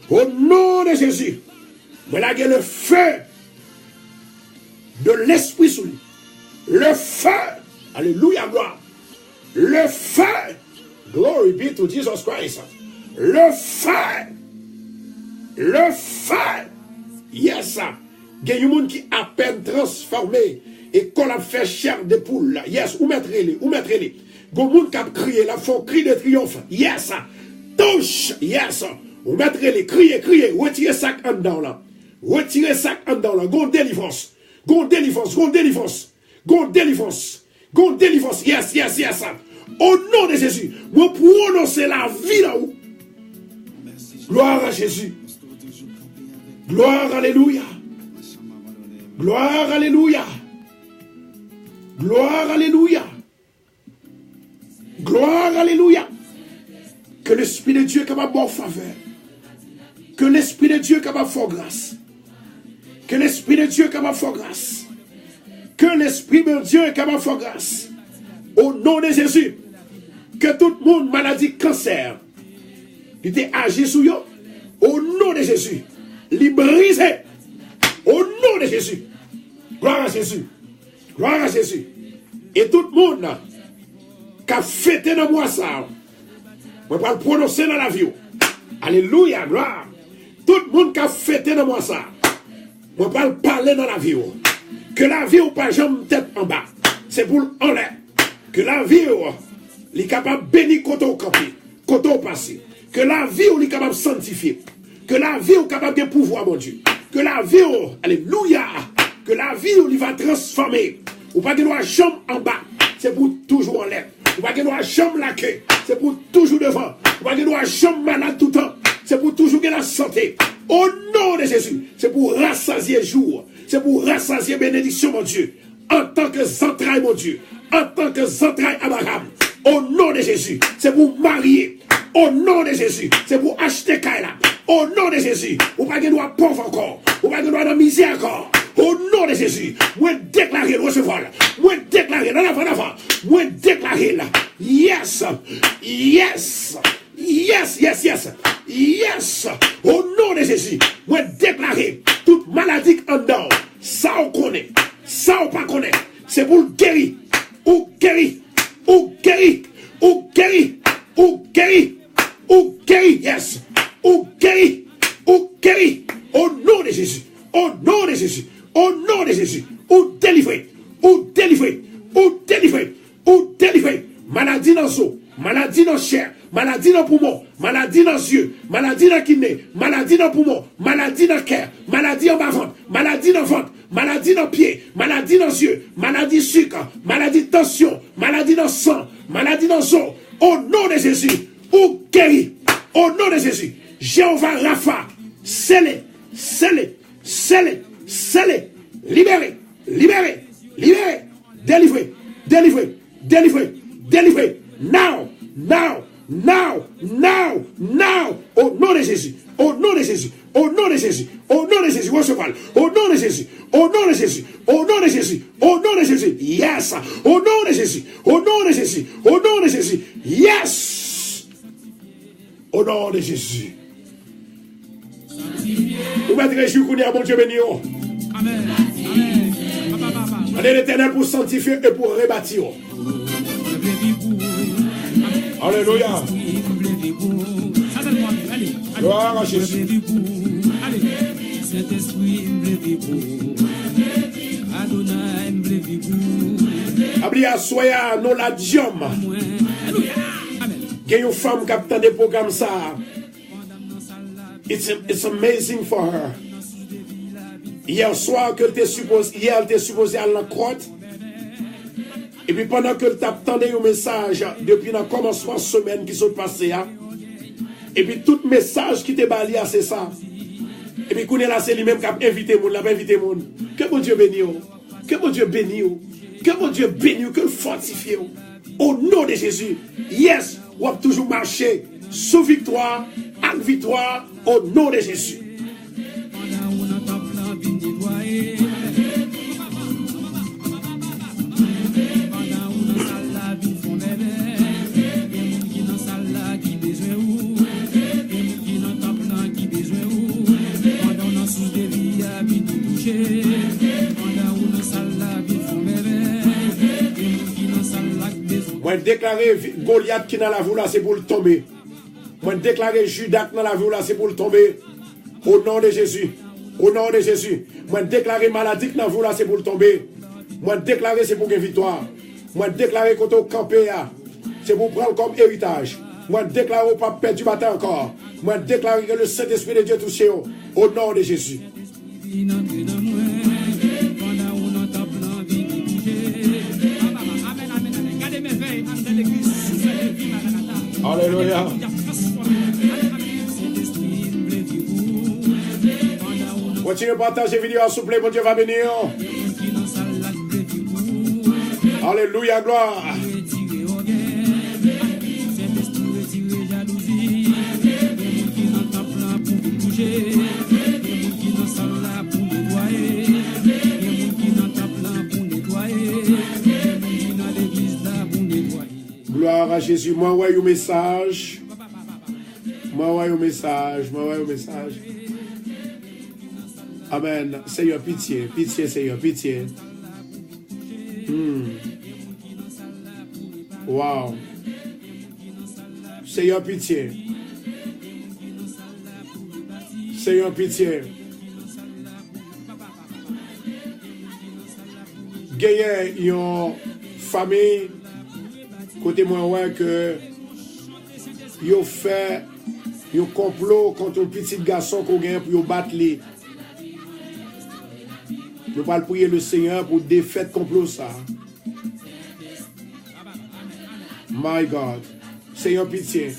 au nom de Jésus, moi là le feu de l'esprit sous lui. Le feu, alléluia, gloire. Le feu, glory be to Jesus Christ. Le feu, yes, il y a des gens qui à peine transformé et qu'on a fait chair de poule. Yes, où mettre-les, où mettre-les. Il y a des gens qui a crié, la font cri de triomphe. Yes, touche, yes, où mettre-les, criez, retirez ça en dedans là. Retirez ça en dedans là. Gon délivrance, yes. Au nom de Jésus, moi prononcer la vie là-haut. Gloire à Jésus. Gloire, alléluia. Gloire, alléluia. Gloire, alléluia. Gloire, alléluia. Que l'Esprit de Dieu est capable de faire faveur. Que l'Esprit de Dieu est capable de faire grâce. Que l'Esprit de Dieu est capable de faire grâce. Que l'Esprit de Dieu est capable de faire grâce. Au nom de Jésus. Que tout le monde, maladie, cancer, il était agi sur eux. Au nom de Jésus. Les briser. Au nom de Jésus. Gloire à Jésus. Gloire à Jésus. Et tout le monde qui a fêté dans moi ça, je vais le prononcer dans la vie. Alléluia, gloire. Tout le monde qui a fêté dans moi ça, je vais le parler dans la vie. Que la vie ou pas jamais tête en bas. C'est pour en l'air. Que la vie ou est capable de bénir quand on camper, quand on passe. Que la vie ou est capable de sanctifier. Que la vie ou est capable de pouvoir, mon Dieu. Que la vie ou, alléluia, que la vie ou va transformer. Ou pas que nous chambre en bas, c'est pour toujours en l'air. Ou pas que nous chambre la queue, c'est pour toujours devant. Ou pas que nous chambre malade tout le temps, c'est pour toujours que la santé. Au nom de Jésus, c'est pour rassasier jour. C'est pour rassasier bénédiction, mon Dieu. En tant que entrailles, mon Dieu. En tant que entrailles Abraham. Au nom de Jésus, c'est pour marier. Au nom de Jésus, c'est pour acheter Kaila. Au nom de Jésus, ou pas que nous pauvre encore. Ou pas que nous dans misère encore. Au nom de Jésus, moi déclarer le recevoir. Moi déclarer dans l'avant. Moi déclarer là. Yes. Yes. Yes, yes, yes. Yes. Au nom de Jésus, moi déclarer toute maladie en dedans. Ça on connaît. Ça on pas connaît. C'est pour le guérir. Ou guérir. Ou guérir. Ou guérir. Ou guérir. Ou guérir. Yes. Ou guérir. Ou guérir. Au nom de Jésus. Au nom de Jésus. Au nom de Jésus. Ou délivrer. Ou délivrer. Ou délivrer. Ou délivrer. Maladie dans le dos. Maladie dans la chair. Maladie dans le poumon. Maladie dans les yeux. Maladie dans le kidney. Maladie dans le poumon. Maladie dans le cœur. Maladie en bas-ventre. Maladie dans le ventre. Maladie dans le pied. Maladie dans les yeux. Maladie sucre. Maladie de tension. Maladie dans le sang. Maladie dans le os. Au nom de Jésus. Ou guéri. Au nom de Jésus. Jéhovah Rapha. Scellé. Scellé. Scellé. Scellé. Libéré. Libéré. Libéré. Délivré. Délivré. Délivré. Délivré. Now. Now. Now, now, now, au nom de Jésus, au nom de Jésus, au nom de Jésus, au nom de Jésus, recevoir, au nom de Jésus, au nom de Jésus, au nom de Jésus, au nom de Jésus, yes, au nom de Jésus, au nom de Jésus, au nom de Jésus, yes, au nom de Jésus. Vous mettez les joues qu'on est à mon Dieu béni. Amen. On est l'Éternel pour sanctifier et pour rebâtir. Alléluia. Gloire à Jésus. Ablia soya non la diom. Il y a une femme qui a des programmes ça. It's amazing for her. Hier soir elle était supposée aller à la crotte. Et puis pendant que tu attendais un message depuis le commencement de la semaine qui s'est passé, et puis tout message qui t'est balayé, c'est ça. Et puis là, c'est lui-même qui a invité mon, que mon Dieu bénisse, que mon Dieu bénisse, que mon Dieu bénisse, que le fortifie. Au nom de Jésus, yes, on va toujours marcher sous victoire, avec victoire, au nom de Jésus. Moi déclarer Goliath qui dans la voie là c'est pour le tomber. Moi déclarer Judas dans la voie là c'est pour le tomber. Au nom de Jésus. Au nom de Jésus. Moi déclarer maladie dans la voie là c'est pour le tomber. Moi déclarer c'est pour une victoire. Moi déclarer quand on camper c'est pour prendre comme héritage. Moi déclarer au pas perdre du matin encore. Moi déclarer que le Saint-Esprit de Dieu touche au nom de Jésus. Alléluia. Continuez à partager la vidéo, s'il vous plaît, mon Dieu va bénir. Alléluia, gloire. Gloire à Jésus. Moi, ouais, un message. Moi, ouais, un message. Moi, ouais, un message. Amen. Seigneur, pitié. Pitié, Seigneur, pitié. Wow. Seigneur, pitié. Seigneur, pitié. Gagne une famille côté moi ouais que yo fait un complot contre un petit garçon qu'on gagne pour yo battre lui. Nous pas prier le Seigneur pour défaire complot ça. My God. Seigneur pitié.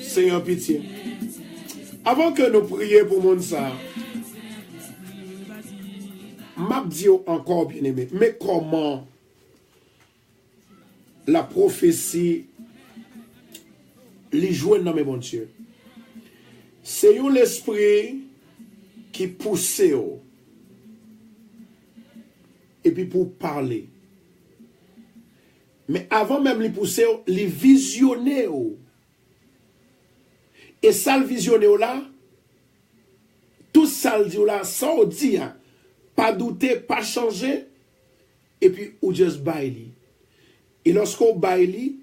Seigneur pitié. Avant que nous prions pour monde ça, m'a dit encore bien aimé, mais comment la prophétie les joue dans mes bons Dieu? C'est l'esprit qui pousse et puis pour parler. Mais avant même les pousser, les visionner. Et ça le visionner là, tout ça le dit là, sans dire, pas douter, pas changer, et puis ou just baili. Et lorsqu'on baili,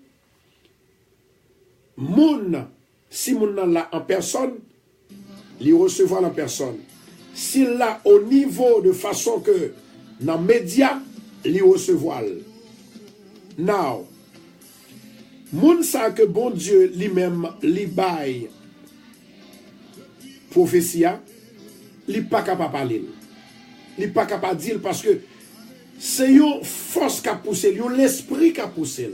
si moun là en personne, il recevoir en personne. S'il là au niveau de façon que dans les médias, il recevoir. Now, moun sa que bon Dieu lui-même li bail prophétie, li pas capable parler. Li pas capable dire parce que c'est une force qui a poussé, l'esprit qui a poussé.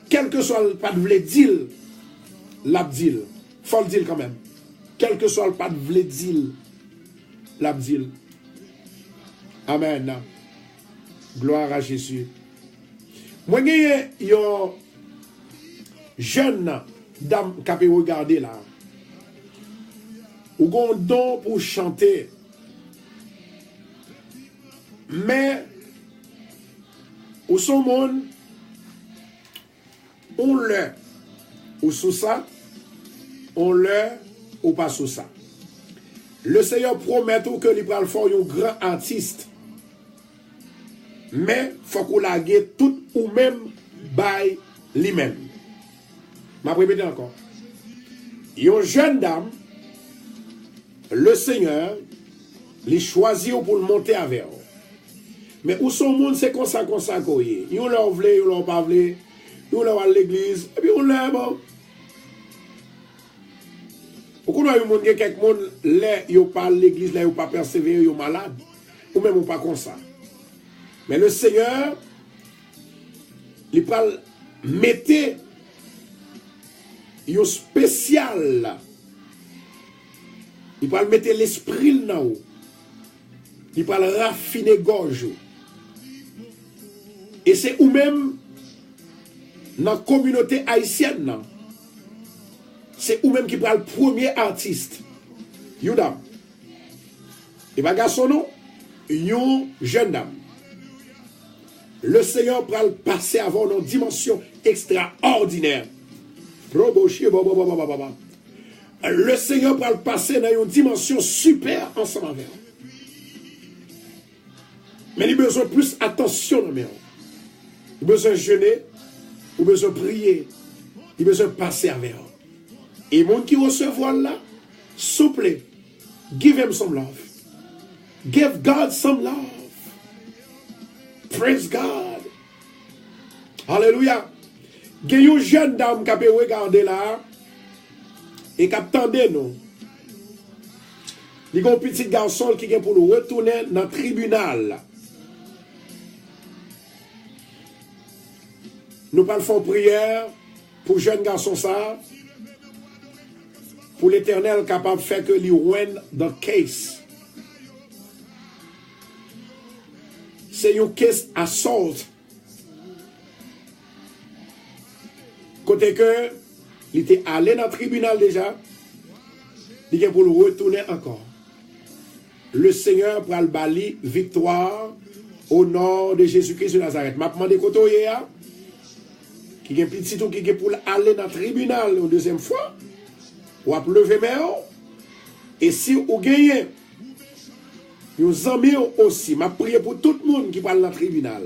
Quel que soit le pas de vle dire, l'abdil, faut le dire quand même. Quel que soit le pas de vle dire, l'abdil. Amen. Gloire à Jésus. Moi, j'ai une jeune dame qui a regardé là. Ou gon don pour chanter. Mais, ou son monde, on le, ou sous ça, on le, ou pas sous ça. Le Seigneur promet que il va faire un grand artiste. Mais, il faut qu'on la guette tout ou même by lui-même. Je vais répéter encore. Une jeune dame, le Seigneur, les choisit pour le monter avec eux. Mais où son monde, c'est comme ça, quoi. Ils l'ont voulu, ils l'ont pas voulu. Ils l'ont à l'église, et puis on l'a bon. Pourquoi il y a des gens qui ne parlent pas à l'église, ils ne pas persévérer, ils sont malades. Ou même pas comme ça. Mais le Seigneur, il parle, mettez un spécial. Il parle mettre l'esprit là haut. Il parle raffiner gorge. Et c'est ou même dans la communauté haïtienne. C'est ou même qui parle premier artiste. Une dame. Et pas garçon non. Une jeune dame. Le Seigneur va passer avant une dimension extraordinaire. Le Seigneur va passer dans une dimension super ensemble avec eux. Mais il a besoin de plus attention dans mes mains. Il a besoin de jeûner, il a besoin de prier, il a besoin de passer avec eux. Et les gens qui reçoivent là, s'il vous plaît, give him some love. Give God some love. Praise God. Alléluia. Il y a une jeune dame qui a regardé là et qui a attendu nous. Il y a un petit garçon qui est pour nous retourner dans le tribunal. Nous parlons prière pour jeune garçon ça. Pour l'Éternel capable de faire que lui win dans le case. C'est un case assault. Côté que il était allé dans le tribunal déjà, il est pour le retourner encore. Le Seigneur pour le bali victoire Au nom de Jésus-Christ de Nazareth. M'a demandé koto ya qui est petit ou qui est pour aller dans le tribunal une deuxième fois. Ou à lever main. Et si vous gagnez, nous amis aussi, m'a prié pour tout le monde qui parle dans le tribunal.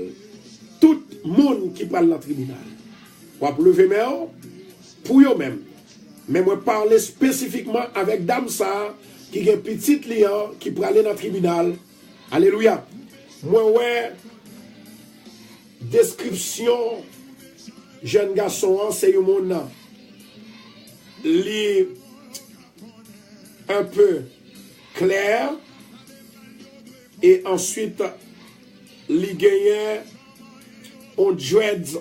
Tout le monde qui parle dans le tribunal. Ou à lever main pour eux-mêmes. Mais moi parler spécifiquement avec dame ça qui est petite lion qui peut aller dans le tribunal. Alléluia. Moi ouais description jeune garçon c'est un monde li un peu clair et ensuite li gagne on dreads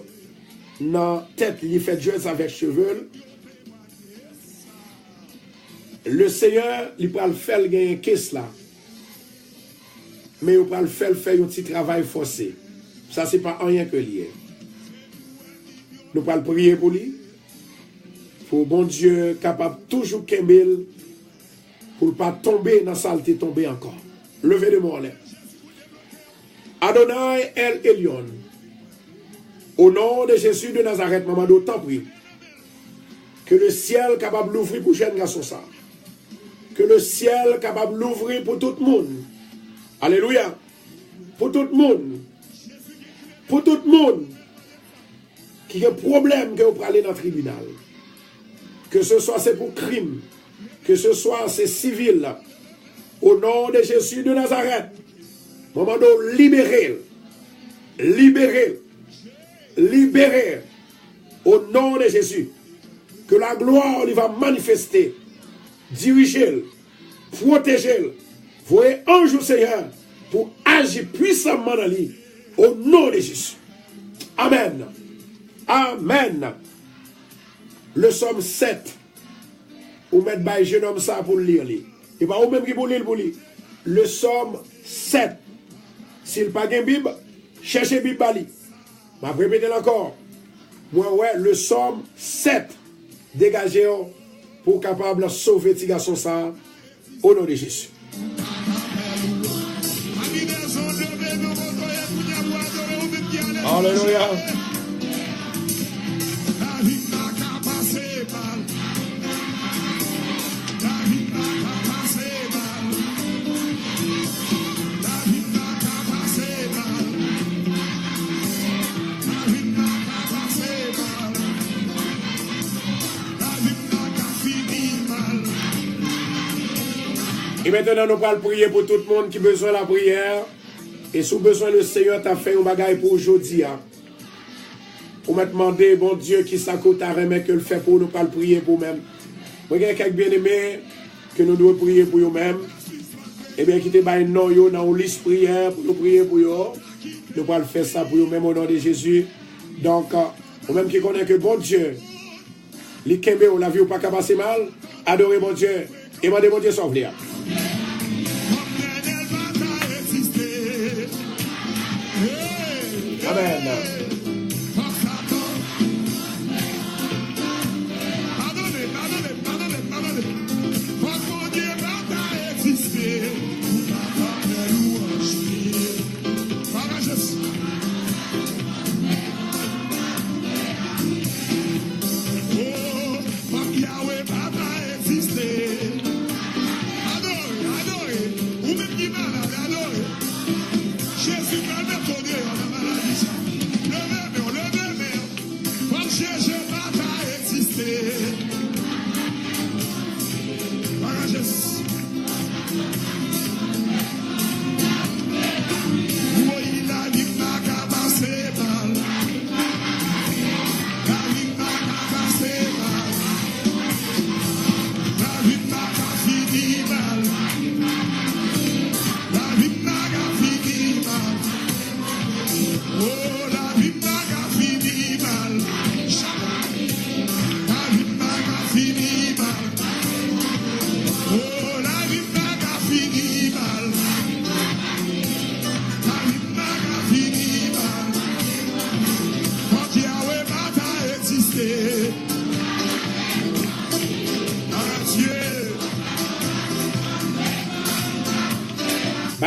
dans tête, il fait dreads avec cheveux. Le Seigneur, il va le faire gagner caisse là. Mais il va le faire un petit travail forcé. Ça, c'est pas rien que lié. Nous allons prier pour lui. Pour bon Dieu capable toujours qu'aimer pour ne pas tomber dans la saleté, tomber encore. Levez de moi là. Adonai El Elyon. Au nom de Jésus de Nazareth, maman, d'autant prie. Que le ciel capable d'ouvrir pour jeune garçon ça. Que le ciel capable d'ouvrir pour tout le monde. Alléluia. Pour tout le monde. Pour tout le monde. Qui a un problème que vous allez dans le tribunal. Que ce soit c'est pour crime. Que ce soit c'est civil. Au nom de Jésus de Nazareth. Maman, libérez. Libérez. Libérez. Au nom de Jésus. Que la gloire lui va manifester. Diriger, protéger, voyez ange au Seigneur pour agir puissamment dans lui au nom de Jésus. Amen. Amen. Le Somme 7. Ou mettre by jeune homme ça pour lire. Et pas ou même qui pour lire pour lui. Le Somme 7. S'il pas de Bible, cherchez Bible bali. Je vais répéter encore. Moi ouais, le Somme 7. Dégagez pour capable de sauver petit garçon ça au nom de Jésus. Alléluia. Et maintenant, nous allons prier pour tout le monde qui a besoin de la prière. Et si vous avez besoin, le Seigneur t'a fait un bagage pour aujourd'hui. Pour me demander, bon Dieu, qui s'accoute à remettre que le fait pour nous, pas le prier pour nous-mêmes. Regardez quelques bien-aimés que nous devons prier pour nous-mêmes. Eh bien, qui te baille non, yo, dans une liste prière pour nous prier pour nous. Nous allons faire ça pour nous-mêmes au nom de Jésus. Donc, vous-même qui connaissez que bon Dieu, les Kembe, on l'a vu ou pas qu'à passer mal, adorez bon Dieu et demandez bon Dieu sauver. Amen.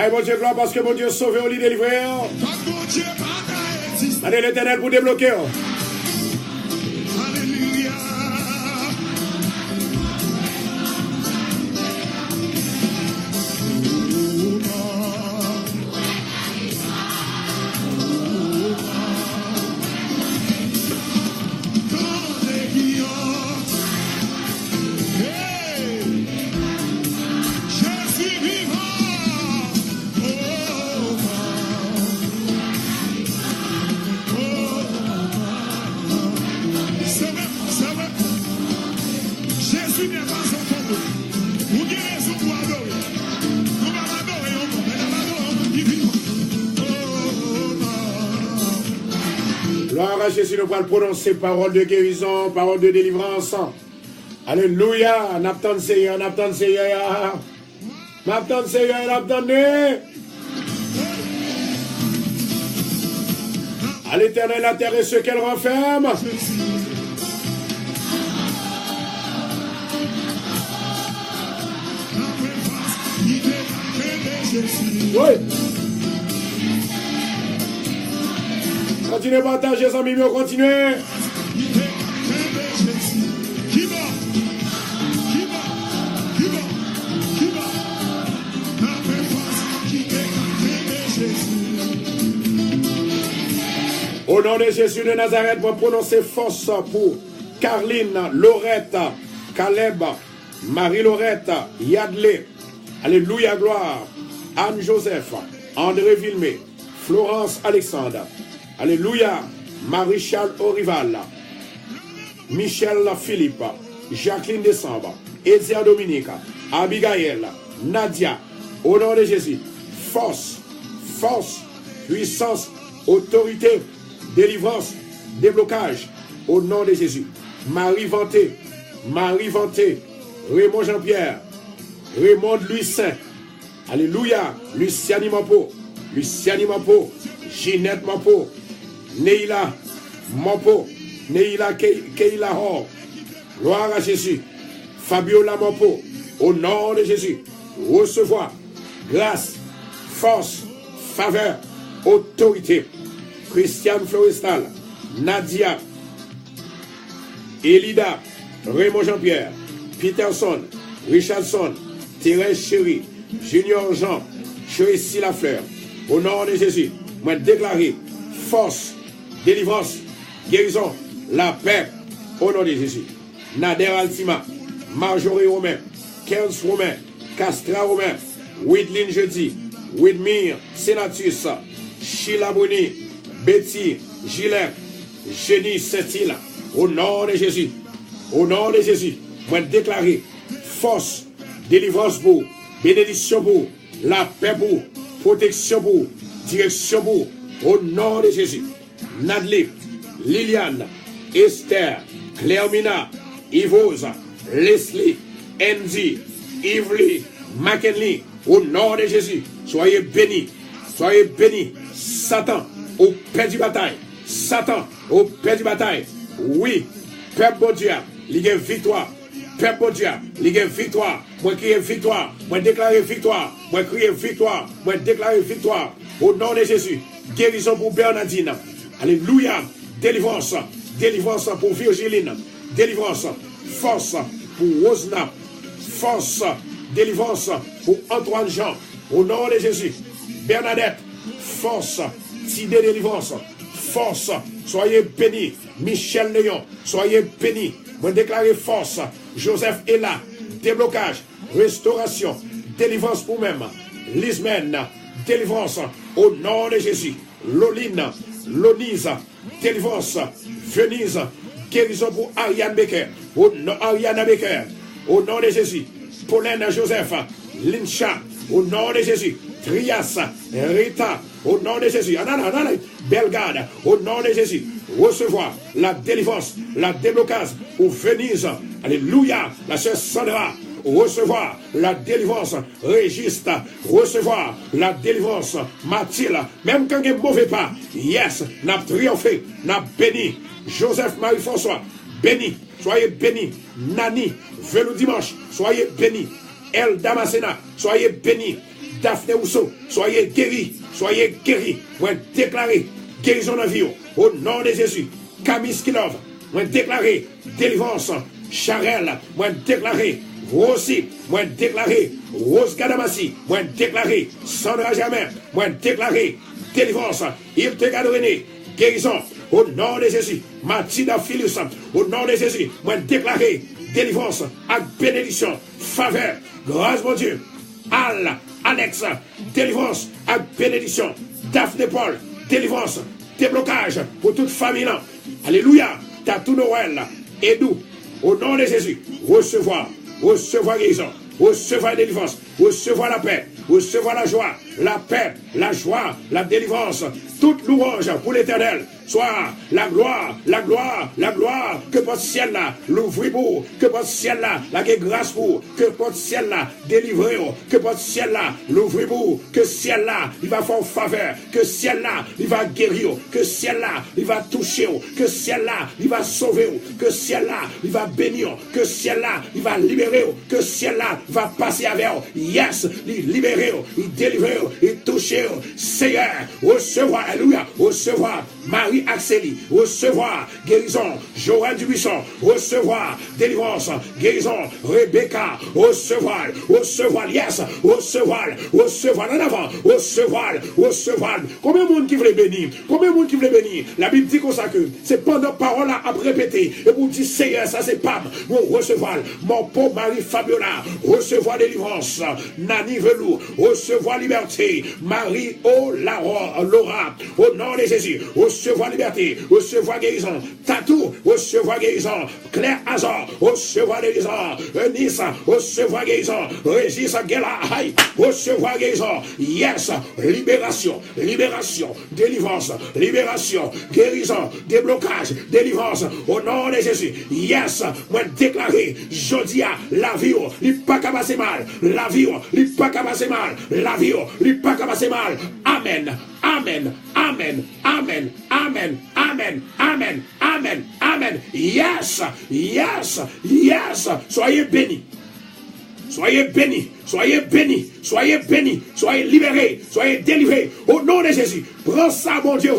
Bye, mon Dieu, gloire, parce que mon Dieu sauvé, on lit délivré. Allez, l'Éternel pour débloquer. Gloire à Jésus, nous allons prononcer parole de guérison, parole de délivrance. Alléluia, n'attendez Seigneur, n'attendez Seigneur. N'attendez Seigneur, n'attendez. À l'Éternel, la terre et ce qu'elle renferme. Oui. Continuez à partager, les amis, continuez. Au nom de Jésus de Nazareth, vous prononcez force pour Carline, Laurette, Caleb, Marie-Laurette, Yadley. Alléluia, gloire. Anne-Joseph, André Villemé, Florence Alexandre. Alléluia. Marie-Charles Orival, Michel Philippe, Jacqueline Décembre, Ezia Dominique, Abigail, Nadia. Au nom de Jésus, force, force, puissance, autorité, délivrance, déblocage. Au nom de Jésus. Marie Vanté, Raymond Jean-Pierre, Raymond Louis Saint. Alléluia. Luciani Mampo, Ginette Mampo, Neila Mampo, Neila Keila Hor. Gloire à Jésus. Fabiola Mampo, au nom de Jésus, recevoir grâce, force, faveur, autorité. Christiane Florestal, Nadia, Elida, Raymond Jean-Pierre, Peterson, Richardson, Thérèse Chéri, Junior Jean, Joëcy Lafleur. Au nom de Jésus, moi déclarer force, délivrance, guérison, la paix. Au nom de Jésus. Nader Altima, Marjorie Romain, Kerns Romain, Castra Romain, Widlin Jeudi, Widmir, Senatus, Sheila Boni, Betty, Gilles, Jenny Saint-Île. Au nom de Jésus. Au nom de Jésus. Moi déclarer force, délivrance pour, bénédiction pour, la paix pour, protection pour, direction pour. Au nom de Jésus. Nadley, Liliane, Esther, Cléomina, Yvose, Leslie, Andy, Yvely, McKinley. Au nom de Jésus. Soyez bénis. Soyez bénis. Satan, au père du bataille. Satan, au père du bataille. Oui, peuple bon Dieu, il y a victoire. Peuple bon Dieu, il y a victoire. Moi crier victoire. Moi déclarer victoire. Moi crier victoire. Moi déclarer victoire. Au nom de Jésus. Guérison pour Bernardine. Alléluia. Délivrance. Délivrance pour Virgiline. Délivrance. Force pour Rosna. Force. Délivrance pour Antoine Jean. Au nom de Jésus. Bernadette. Force. Tidé délivrance. Force. Soyez bénis. Michel Léon. Soyez bénis. Moi déclarer force. Joseph est là. Déblocage. Restauration. Délivrance pour même. Lismen. Délivrance. Au nom de Jésus. Loline. Lonise. Délivrance. Venise. Guérison pour Ariane Becker. Ariane Becker. Au nom de Jésus. Pauline Joseph. Lincha. Au nom de Jésus. Trias. Rita. Au nom de Jésus. Bellegarde. Au nom de Jésus. Recevoir la délivrance, la déblocage pour Venise. Alléluia. La sœur Sandra. Recevoir la délivrance. Régiste. Recevoir la délivrance. Mathilde. Même quand il y a mauvais pas. Yes. N'a triomphé. N'a béni. Joseph Marie-François. Béni. Soyez béni. Nani. Velou dimanche. Soyez béni. El Damascena. Soyez béni. Daphné Rousseau, soyez guéris, soyez guéris. Moi déclarer guérison dans la vie au nom de Jésus. Camille Skilov, moi déclarer délivrance. Charel, moi déclarer Rossi, moi déclarer Rose Gadamasi, moi déclarer Sandra Jamais, moi déclarer délivrance. Il te garde guérison au nom de Jésus. Mathilda Philus, au nom de Jésus, moi déclarer délivrance avec bénédiction, faveur, grâce mon Dieu. Alex, délivrance avec bénédiction. Daphné Paul, délivrance, déblocage pour toute famille. Alléluia. T'as tout Noël. Et nous, au nom de Jésus, recevoir guérison, recevoir délivrance, recevoir la paix, recevoir la joie, la paix, la joie, la délivrance, toute louange pour l'Éternel. Soit la gloire, que votre ciel là, l'ouvrir pour, que votre ciel là, la grâce pour, que votre ciel là, délivrer, que votre ciel là, l'ouvrir pour, que ciel là, il va faire faveur, que ciel là, il va guérir, que ciel là, il va toucher, que ciel là, il va sauver, que ciel là, il va bénir, que ciel là, il va libérer, que ciel là, il va passer avec, yes, il libérer, il délivrer, il toucher, Seigneur, recevoir, alléluia, recevoir, Marie Axeli, recevoir guérison, Joël Dubuisson, recevoir délivrance, guérison, Rebecca, recevoir, yes, recevoir en avant, recevoir. Combien de monde qui voulait bénir? La Bible dit comme ça que c'est pendant parole à répéter, et vous dites Seigneur, ça c'est pas mon recevoir, mon pauvre Marie Fabiola, recevoir délivrance, Nani Velour, recevoir liberté, Marie Laura, au nom de Jésus, recevoir liberté, recevoir guérison, Tatou, recevoir guérison, Claire Azor, recevoir guérison, Nice, recevoir guérison, Régis Guéla, recevoir guérison, yes, libération, délivrance, guérison, déblocage, délivrance, au nom de Jésus, yes, moi déclarer, Jodia, la vie, il pas qu'à passer mal, la vie, il pas qu'à passer mal, la vie, il pas qu'à passer mal, amen. Amen. Yes. Soyez bénis. Soyez libérés, soyez délivrés au nom de Jésus. Prends ça, mon Dieu,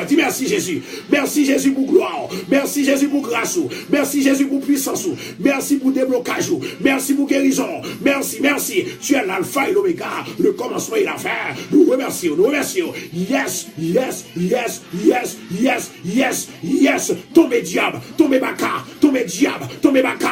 Dis merci Jésus. Merci Jésus pour gloire. Merci Jésus pour grâce. Merci Jésus pour puissance. Merci pour déblocage. Merci pour guérison. Merci. Tu es l'alpha et l'oméga, le commencement et la fin. Nous remercions. Yes. Tombez diable, tombez baka,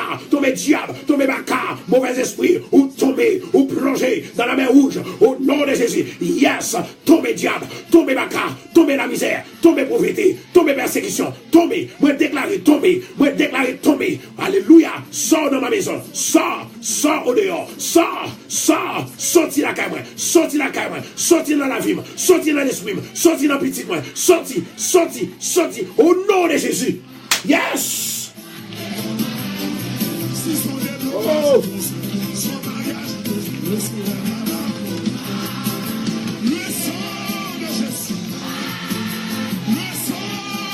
mauvais esprit, ou tomber, ou plonger dans la mer rouge, au nom de Jésus. Yes, tombez diable, tombez baka, tombez la misère, tombez pauvreté, tombez persécution, tombez, moi déclarer tomber. Alléluia, sors dans ma maison, sors au dehors, sors, sorti la caméra, sorti dans la vie, sorti dans l'esprit, sorti dans le petit moi, sorti, au nom de Jésus. Yes! Oh!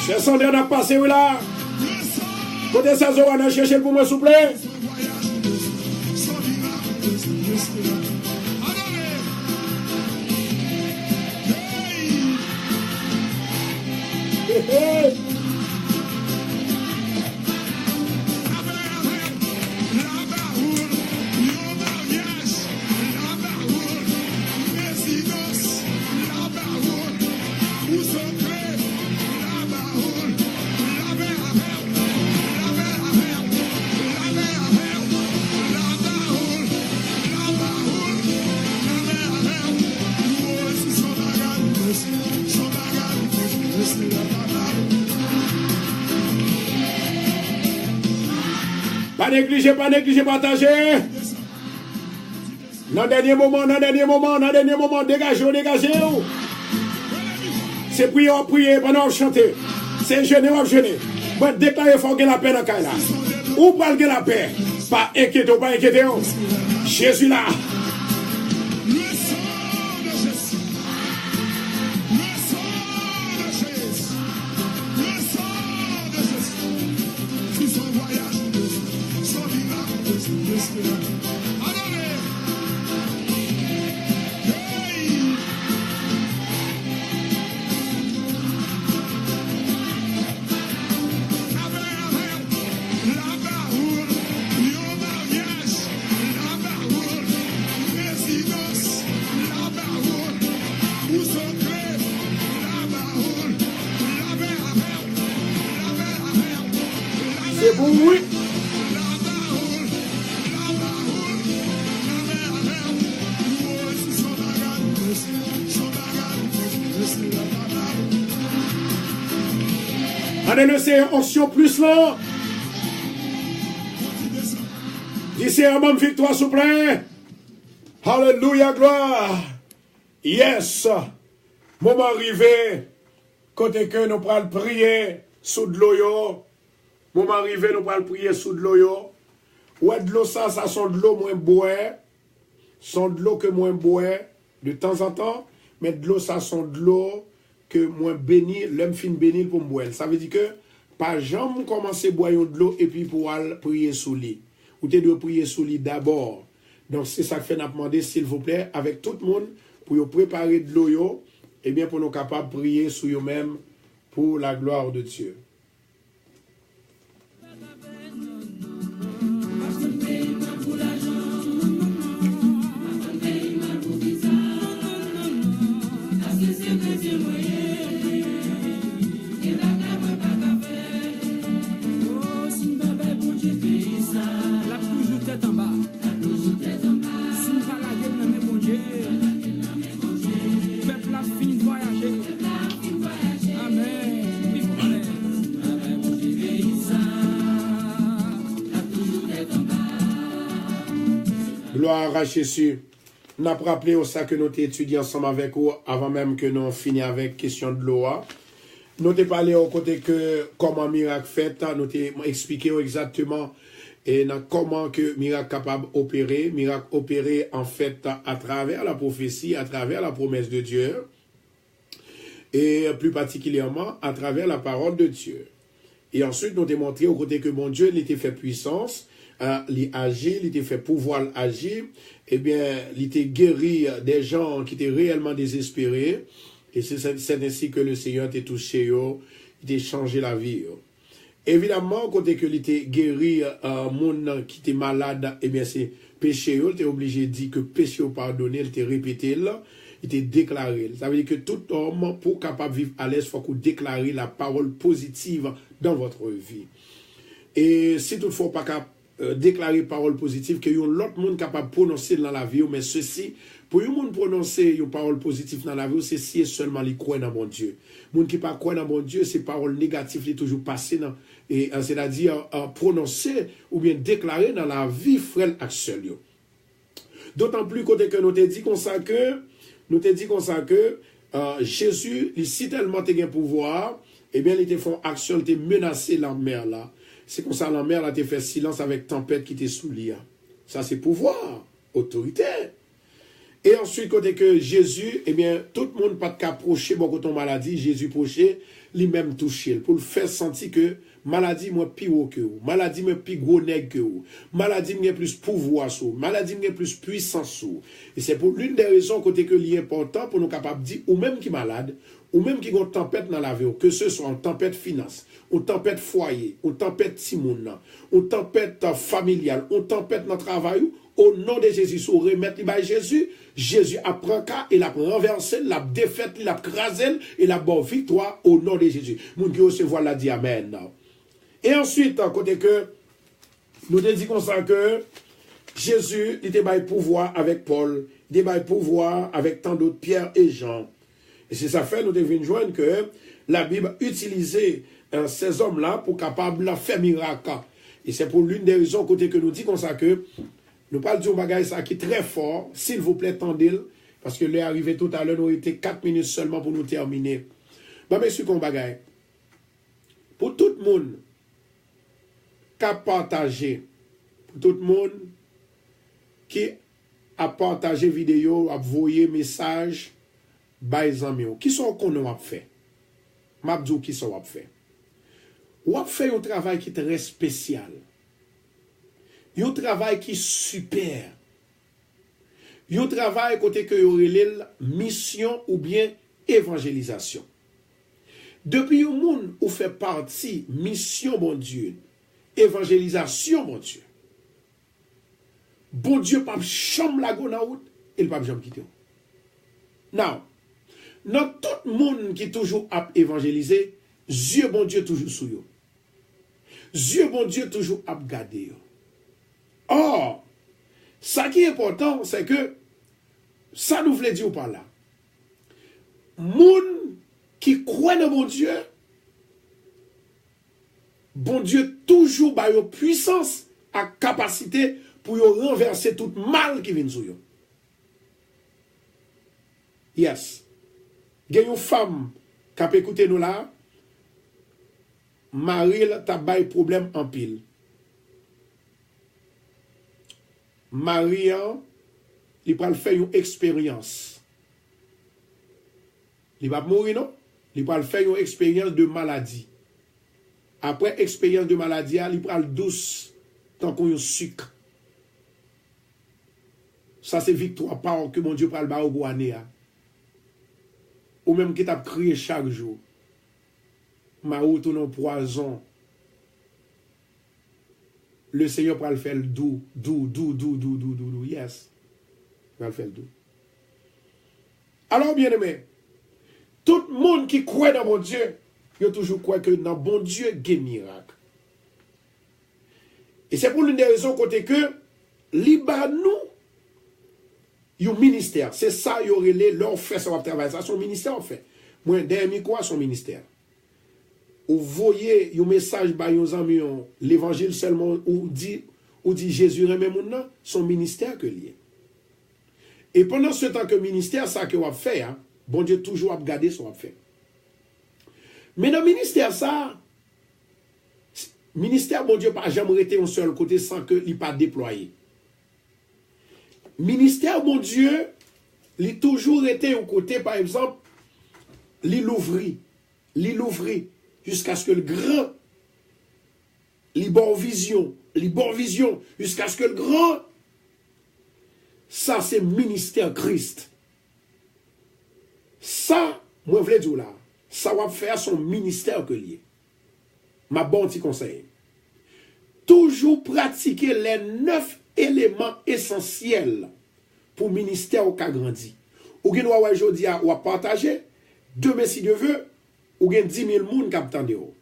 C'est son dernier à passer, oui là. Côté ça, on va chercher pour moi, s'il vous plaît. Hey. Pas négliger, partager. Dans le dernier moment, dégagez. C'est prier pendant que chanter. C'est jeûner. Moi, déclarer faut que la paix dans le là. Ou pas que la paix. Pas inquiétez. Jésus là. Oui. Allez, le c'est onction plus là. D'ici à même victoire, s'il vous plaît. Alléluia, gloire. Yes. Moment arrivé. Côté que nous pourrons prier sous de l'eau. Moment arrivé, nous pourrons prier sous de l'eau. Ouais, de l'eau, ça sont de l'eau moins boire. Sont de l'eau que moins boire de temps en temps. Mais de l'eau, ça sont de l'eau que moins béni, l'homme fin béni pour boire. Ça veut dire que, pas jamais commencer à boire de l'eau et puis pour aller prier sous lit. Ou tu dois prier sous lit d'abord. Donc, c'est ça que fait nous demander, s'il vous plaît, avec tout le monde, pour préparer de l'eau, et bien pour nous capables de prier sous eux-mêmes pour la gloire de Dieu. Gloire à Jésus. Nous avons rappelé au ça que nous avons étudié ensemble avec vous avant même que nous finissions avec question de l'eau. Nous avons parlé au côté que comment miracle fait, nous avons expliqué exactement et comment que miracle capable d'opérer. Miracle opéré en fait à travers la prophétie, à travers la promesse de Dieu et plus particulièrement à travers la parole de Dieu. Et ensuite nous avons montré au côté que mon Dieu il était fait puissance. Il agit, il était fait pouvoir agir, eh bien, il était guéri des gens qui étaient réellement désespérés, et c'est ainsi que le Seigneur était touché, il était changé la vie. Évidemment, quand il était guéri, monde qui était malade, eh bien, c'est péché, il était obligé de dire que péché pardonné, il était répété, il était déclaré. Ça veut dire que tout homme, pour capable de vivre à l'aise, il faut qu'on déclare la parole positive dans votre vie. Et si toutefois pas capable déclarer parole positive que yon l'autre monde capable de prononcer dans la vie, mais ceci, pour yon monde prononcer une parole positive dans la vie, c'est si et seulement les croient dans mon Dieu. Monde qui pas croit dans mon Dieu, ces paroles négatives les toujours passées dans, et c'est-à-dire prononcer ou bien déclarer dans la vie frère actuelle. D'autant plus côté que nous te dit comme ça que Jésus, il si tellement te gain pouvoir, eh bien il te font action, il te menacé la mer là. C'est comme ça la mer a fait silence avec tempête qui était sous l'île. Ça c'est pouvoir, autorité. Et ensuite, côté que Jésus, eh bien, tout le monde pas de approcher beaucoup ton maladie, Jésus proché, lui-même touché, pour le faire sentir que maladie moi plus haut que vous, maladie moi plus gros nègre que vous, maladie moi plus pouvoir sur, maladie moi plus puissance sur. Et c'est pour l'une des raisons côté que l'est important pour nous capables de dire, ou même qui malade, ou même qui a une tempête dans la vie, que ce soit une tempête finance, une tempête foyer, une tempête timoun, une tempête familiale, une tempête dans le travail, au nom de Jésus, si vous remettez Jésus, Jésus apprend qu'à, il a renversé, il a défait, il a crasé, il a bonne victoire au nom de Jésus. Moun qui recevoir la dit Amen. Et ensuite, côté que, nous disons comme ça que Jésus, il était bail pouvoir avec Paul, il était bail pouvoir avec tant d'autres, Pierre et Jean. Et c'est ça fait, nous devons joindre que la Bible utilisait ces hommes-là pour capable de faire miracle. Et c'est pour l'une des raisons côté que nous disons comme ça que nous parlons d'un bagage ça qui est très fort, s'il vous plaît, tendez-le, parce que l'heure arrivé tout à l'heure, nous été 4 minutes seulement pour nous terminer. Bah, monsieur, qu'on bagage. Pour tout le monde qui a partagé, pour tout le monde qui a partagé vidéo, a envoyé message, bah, les amis, qui sont qu'on a fait? M'abdou qui sont a fait? Ou a fait un travail qui est très spécial. Un travail qui est super. Un travail côté que yon mission ou bien évangélisation. Depuis un monde où fait partie mission bon Dieu, évangélisation bon Dieu. Bon Dieu pas chambre la go na route, il pas jamais quitter. Now, dans tout le monde qui toujours a évangélisé, Dieu bon Dieu toujours sous yo. Dieu, bon Dieu, toujours à regarder. Or, ça qui est important, c'est que, ça nous voulait dire par là. Moun qui croit dans bon Dieu toujours ba yo puissance à capacité pour yo renverser tout mal qui vient sur yo. Yes. Gen yon femme qui a écouté nous là, Maril t'a bay problème en pile. Marian, il va faire une expérience. Il va mourir, non? Il va faire une expérience de maladie. Après expérience de maladie, il va douce, tant qu'on y a sucre. Ça, c'est victoire par que mon Dieu parle ba au année. Ou même qui t'a crié chaque jour. Ma route non poison. Le Seigneur va le faire doux. Yes. Il va le faire doux. Alors, bien aimé, tout le monde qui croit dans mon Dieu, il a toujours croit que dans bon Dieu, il y a un miracle. Et c'est pour l'une des raisons côté que, nous, un ministère. C'est ça, il y aurait leur fait, ça va travailler. Ça, son ministère, en fait. Moi, dernier quoi, son ministère. Vous voyez un message par vos amis, l'évangile seulement, ou dit Jésus remet mon nom, son ministère que lié. Et pendant ce temps que ministère, ça que vous avez fait, hein, bon Dieu toujours a gardé ce qu'on a fait. Mais dans le ministère, ça, ministère, bon Dieu, pas jamais été un seul côté sans que il pas déployé. Ministère, bon Dieu, il toujours été au côté, par exemple, l'île ouvrit, jusqu'à ce que le grand, vision, jusqu'à ce que le grand, ça c'est ministère Christ. Ça, moi je voulais dire là, ça va faire son ministère que lié. Ma bon petit conseil. Toujours pratiquer les 9 éléments essentiels pour le ministère au cas grandi. Ou gen doit aujourd'hui à partager, demain si Dieu veut, ou gen 10 000 personnes qui attendent.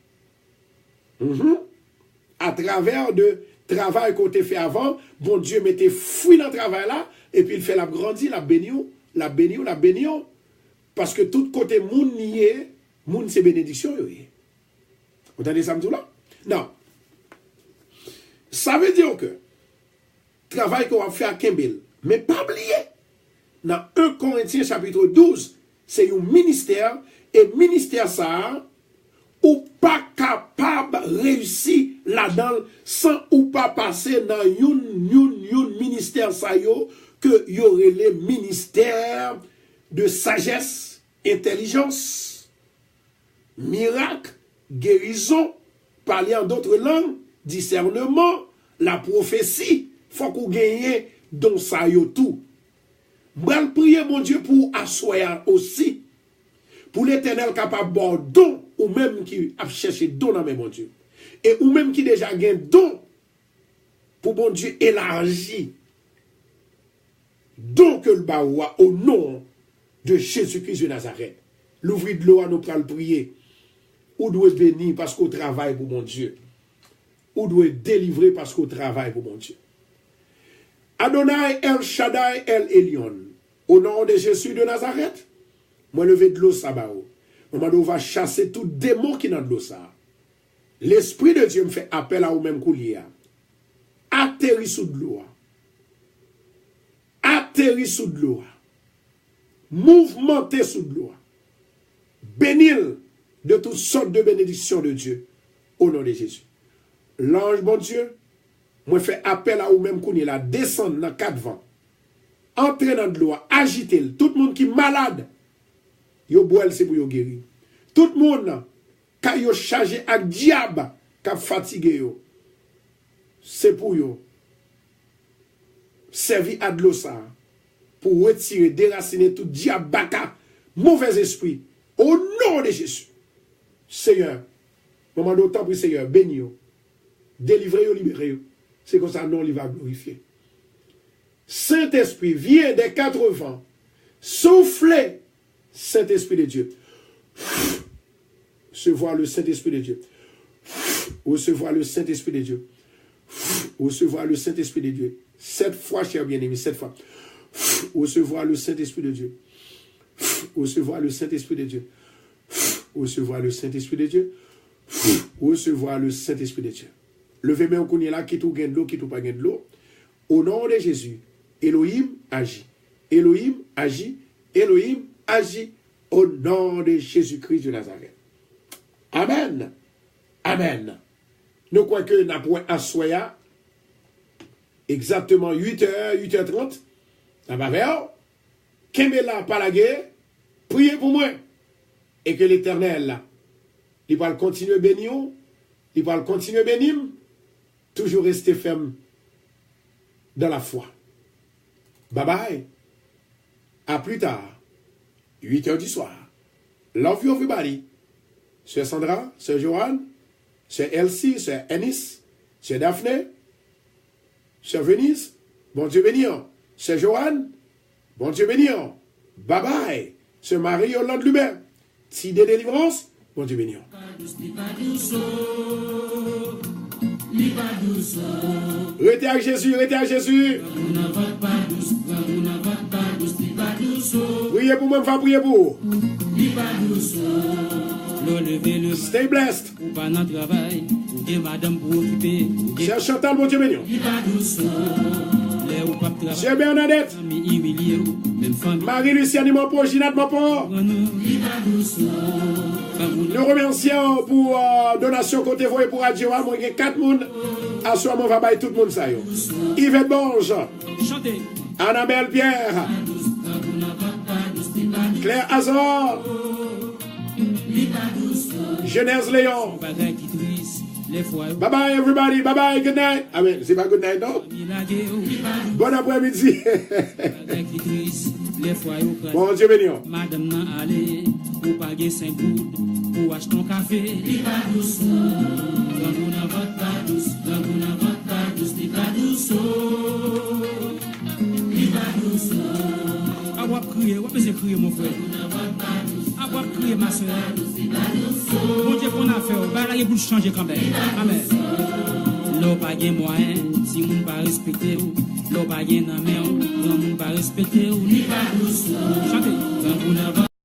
À travers de travail qu'on a fait avant, bon Dieu mettait fouille dans le travail là, et puis il fait la grandie, la béni, parce que tout côté moun nié, moun c'est bénédiction. Vous entendez ça là? Non. Ça veut dire que travail qu'on va faire à Kembel, mais pas oublier, dans 1 Corinthiens chapitre 12, c'est un ministère, et ministère ça, ou pas capable de réussir là-dedans sans ou pas passer dans un ministère ça yo, que y aurait les ministères de sagesse, intelligence, miracle, guérison, parler en d'autres langues, discernement, la prophétie. Faut qu'on gagne dans ça yo tout. M'bral prier mon Dieu pour assoyer aussi. Pour l'Éternel capable de don, ou même qui a cherché don dans mon Dieu. Et ou même qui déjà gagne don, pour mon Dieu élargir. Donc le baoua au nom de Jésus-Christ de Nazareth. L'ouvrir de l'eau à nous pral prier. Ou doit bénir parce qu'on travaille pour mon Dieu. Ou doit délivrer parce qu'on travaille pour mon Dieu. Adonai El Shaddai El Elyon. Au nom de Jésus de Nazareth. Moi lever de l'eau ça bao. On va chasser tout démon qui dans de l'eau ça. L'Esprit de Dieu me fait appel à ou même coulier. Atterri sous de l'eau. Atterri sous de l'eau. Mouvementé sous de l'eau. Bénil de toutes sortes de bénédictions de Dieu. Au nom de Jésus. L'ange, bon Dieu, moi fait appel à ou même coulier là. Descendre dans 4 vents. Entrer dans de l'eau. Agiter. Tout le monde qui est malade. Yo boel c'est pour yo guérir. Tout le monde quand yo chargé avec diable qui fatigué yo. C'est pour yo servir à de l'eau ça pour retirer déraciner tout diable baka mauvais esprit au nom de Jésus. Seigneur, moment d'autant pour Seigneur béni yo. Délivrez yo, libérez yo. C'est comme ça non il va glorifier. Saint-Esprit vient des 4 vents. Soufflez Saint-Esprit de Dieu. Se voir le Saint-Esprit de Dieu. Recevoir le Saint-Esprit de Dieu. Recevoir le Saint-Esprit de Dieu. 7 fois, cher bien-aimé, 7 fois. Recevoir le Saint-Esprit de Dieu. Recevoir le Saint-Esprit de Dieu. Recevoir le Saint-Esprit de Dieu. Recevoir le Saint-Esprit de Dieu. Levez-moi qu'on est là, qui tout gagne de l'eau, qui tout pas gagne de l'eau. Au nom de Jésus, Elohim agit. Elohim agit. Elohim agit au nom de Jésus-Christ de Nazareth. Amen. Amen. Nous croyons que nous avons un soya exactement 8h, 8h30. Ça va vers. Kemela par la guerre. Priez pour moi. Et que l'Éternel, il va continuer à bénir. Il va continuer à bénir. Toujours rester ferme dans la foi. Bye bye. À plus tard. 8h du soir. Love you everybody. Sœur Sandra, Sœur Joanne, Sœur Elsie, Sœur Ennis, Sœur Daphné, Sœur Venise, bon Dieu bénir. Sœur Joanne, bon Dieu bénir. Bye bye. Sœur Marie-Yolande Lubert, si de délivrance, bon Dieu bénir. Restez avec Jésus, restez avec Jésus. Priez pour moi, va prier pour. Stay blessed. Cher Chantal, bon Dieu béni. Cher Bernadette. Marie-Luciane Mopo, Ginette Mopo. Nous remercions pour donation côté voie pour Radio A. Moi, il y a 4 personnes. À ce moment, on va bailler tout le monde ça. Yvette Bonge. Annabelle Pierre. Claire Azor. Genèse Léon. Bye bye everybody. Bye bye. Good night. Ah mais c'est pas good night non? Bon après-midi. Bon Dieu béni. Madame nan allé ou pas gagner 5 gouttes pour acheter ton café. A wap crier, wap essayer crier mon frère. A wap crier ma soeur. Bon Dieu qu'on a fait, bagaille pour changer quand même. Amen. L'eau pas gain moyen, si on pas respecter ou, l'eau pas gain nan main, on pas respecter ou, ni pas douce. Chantez.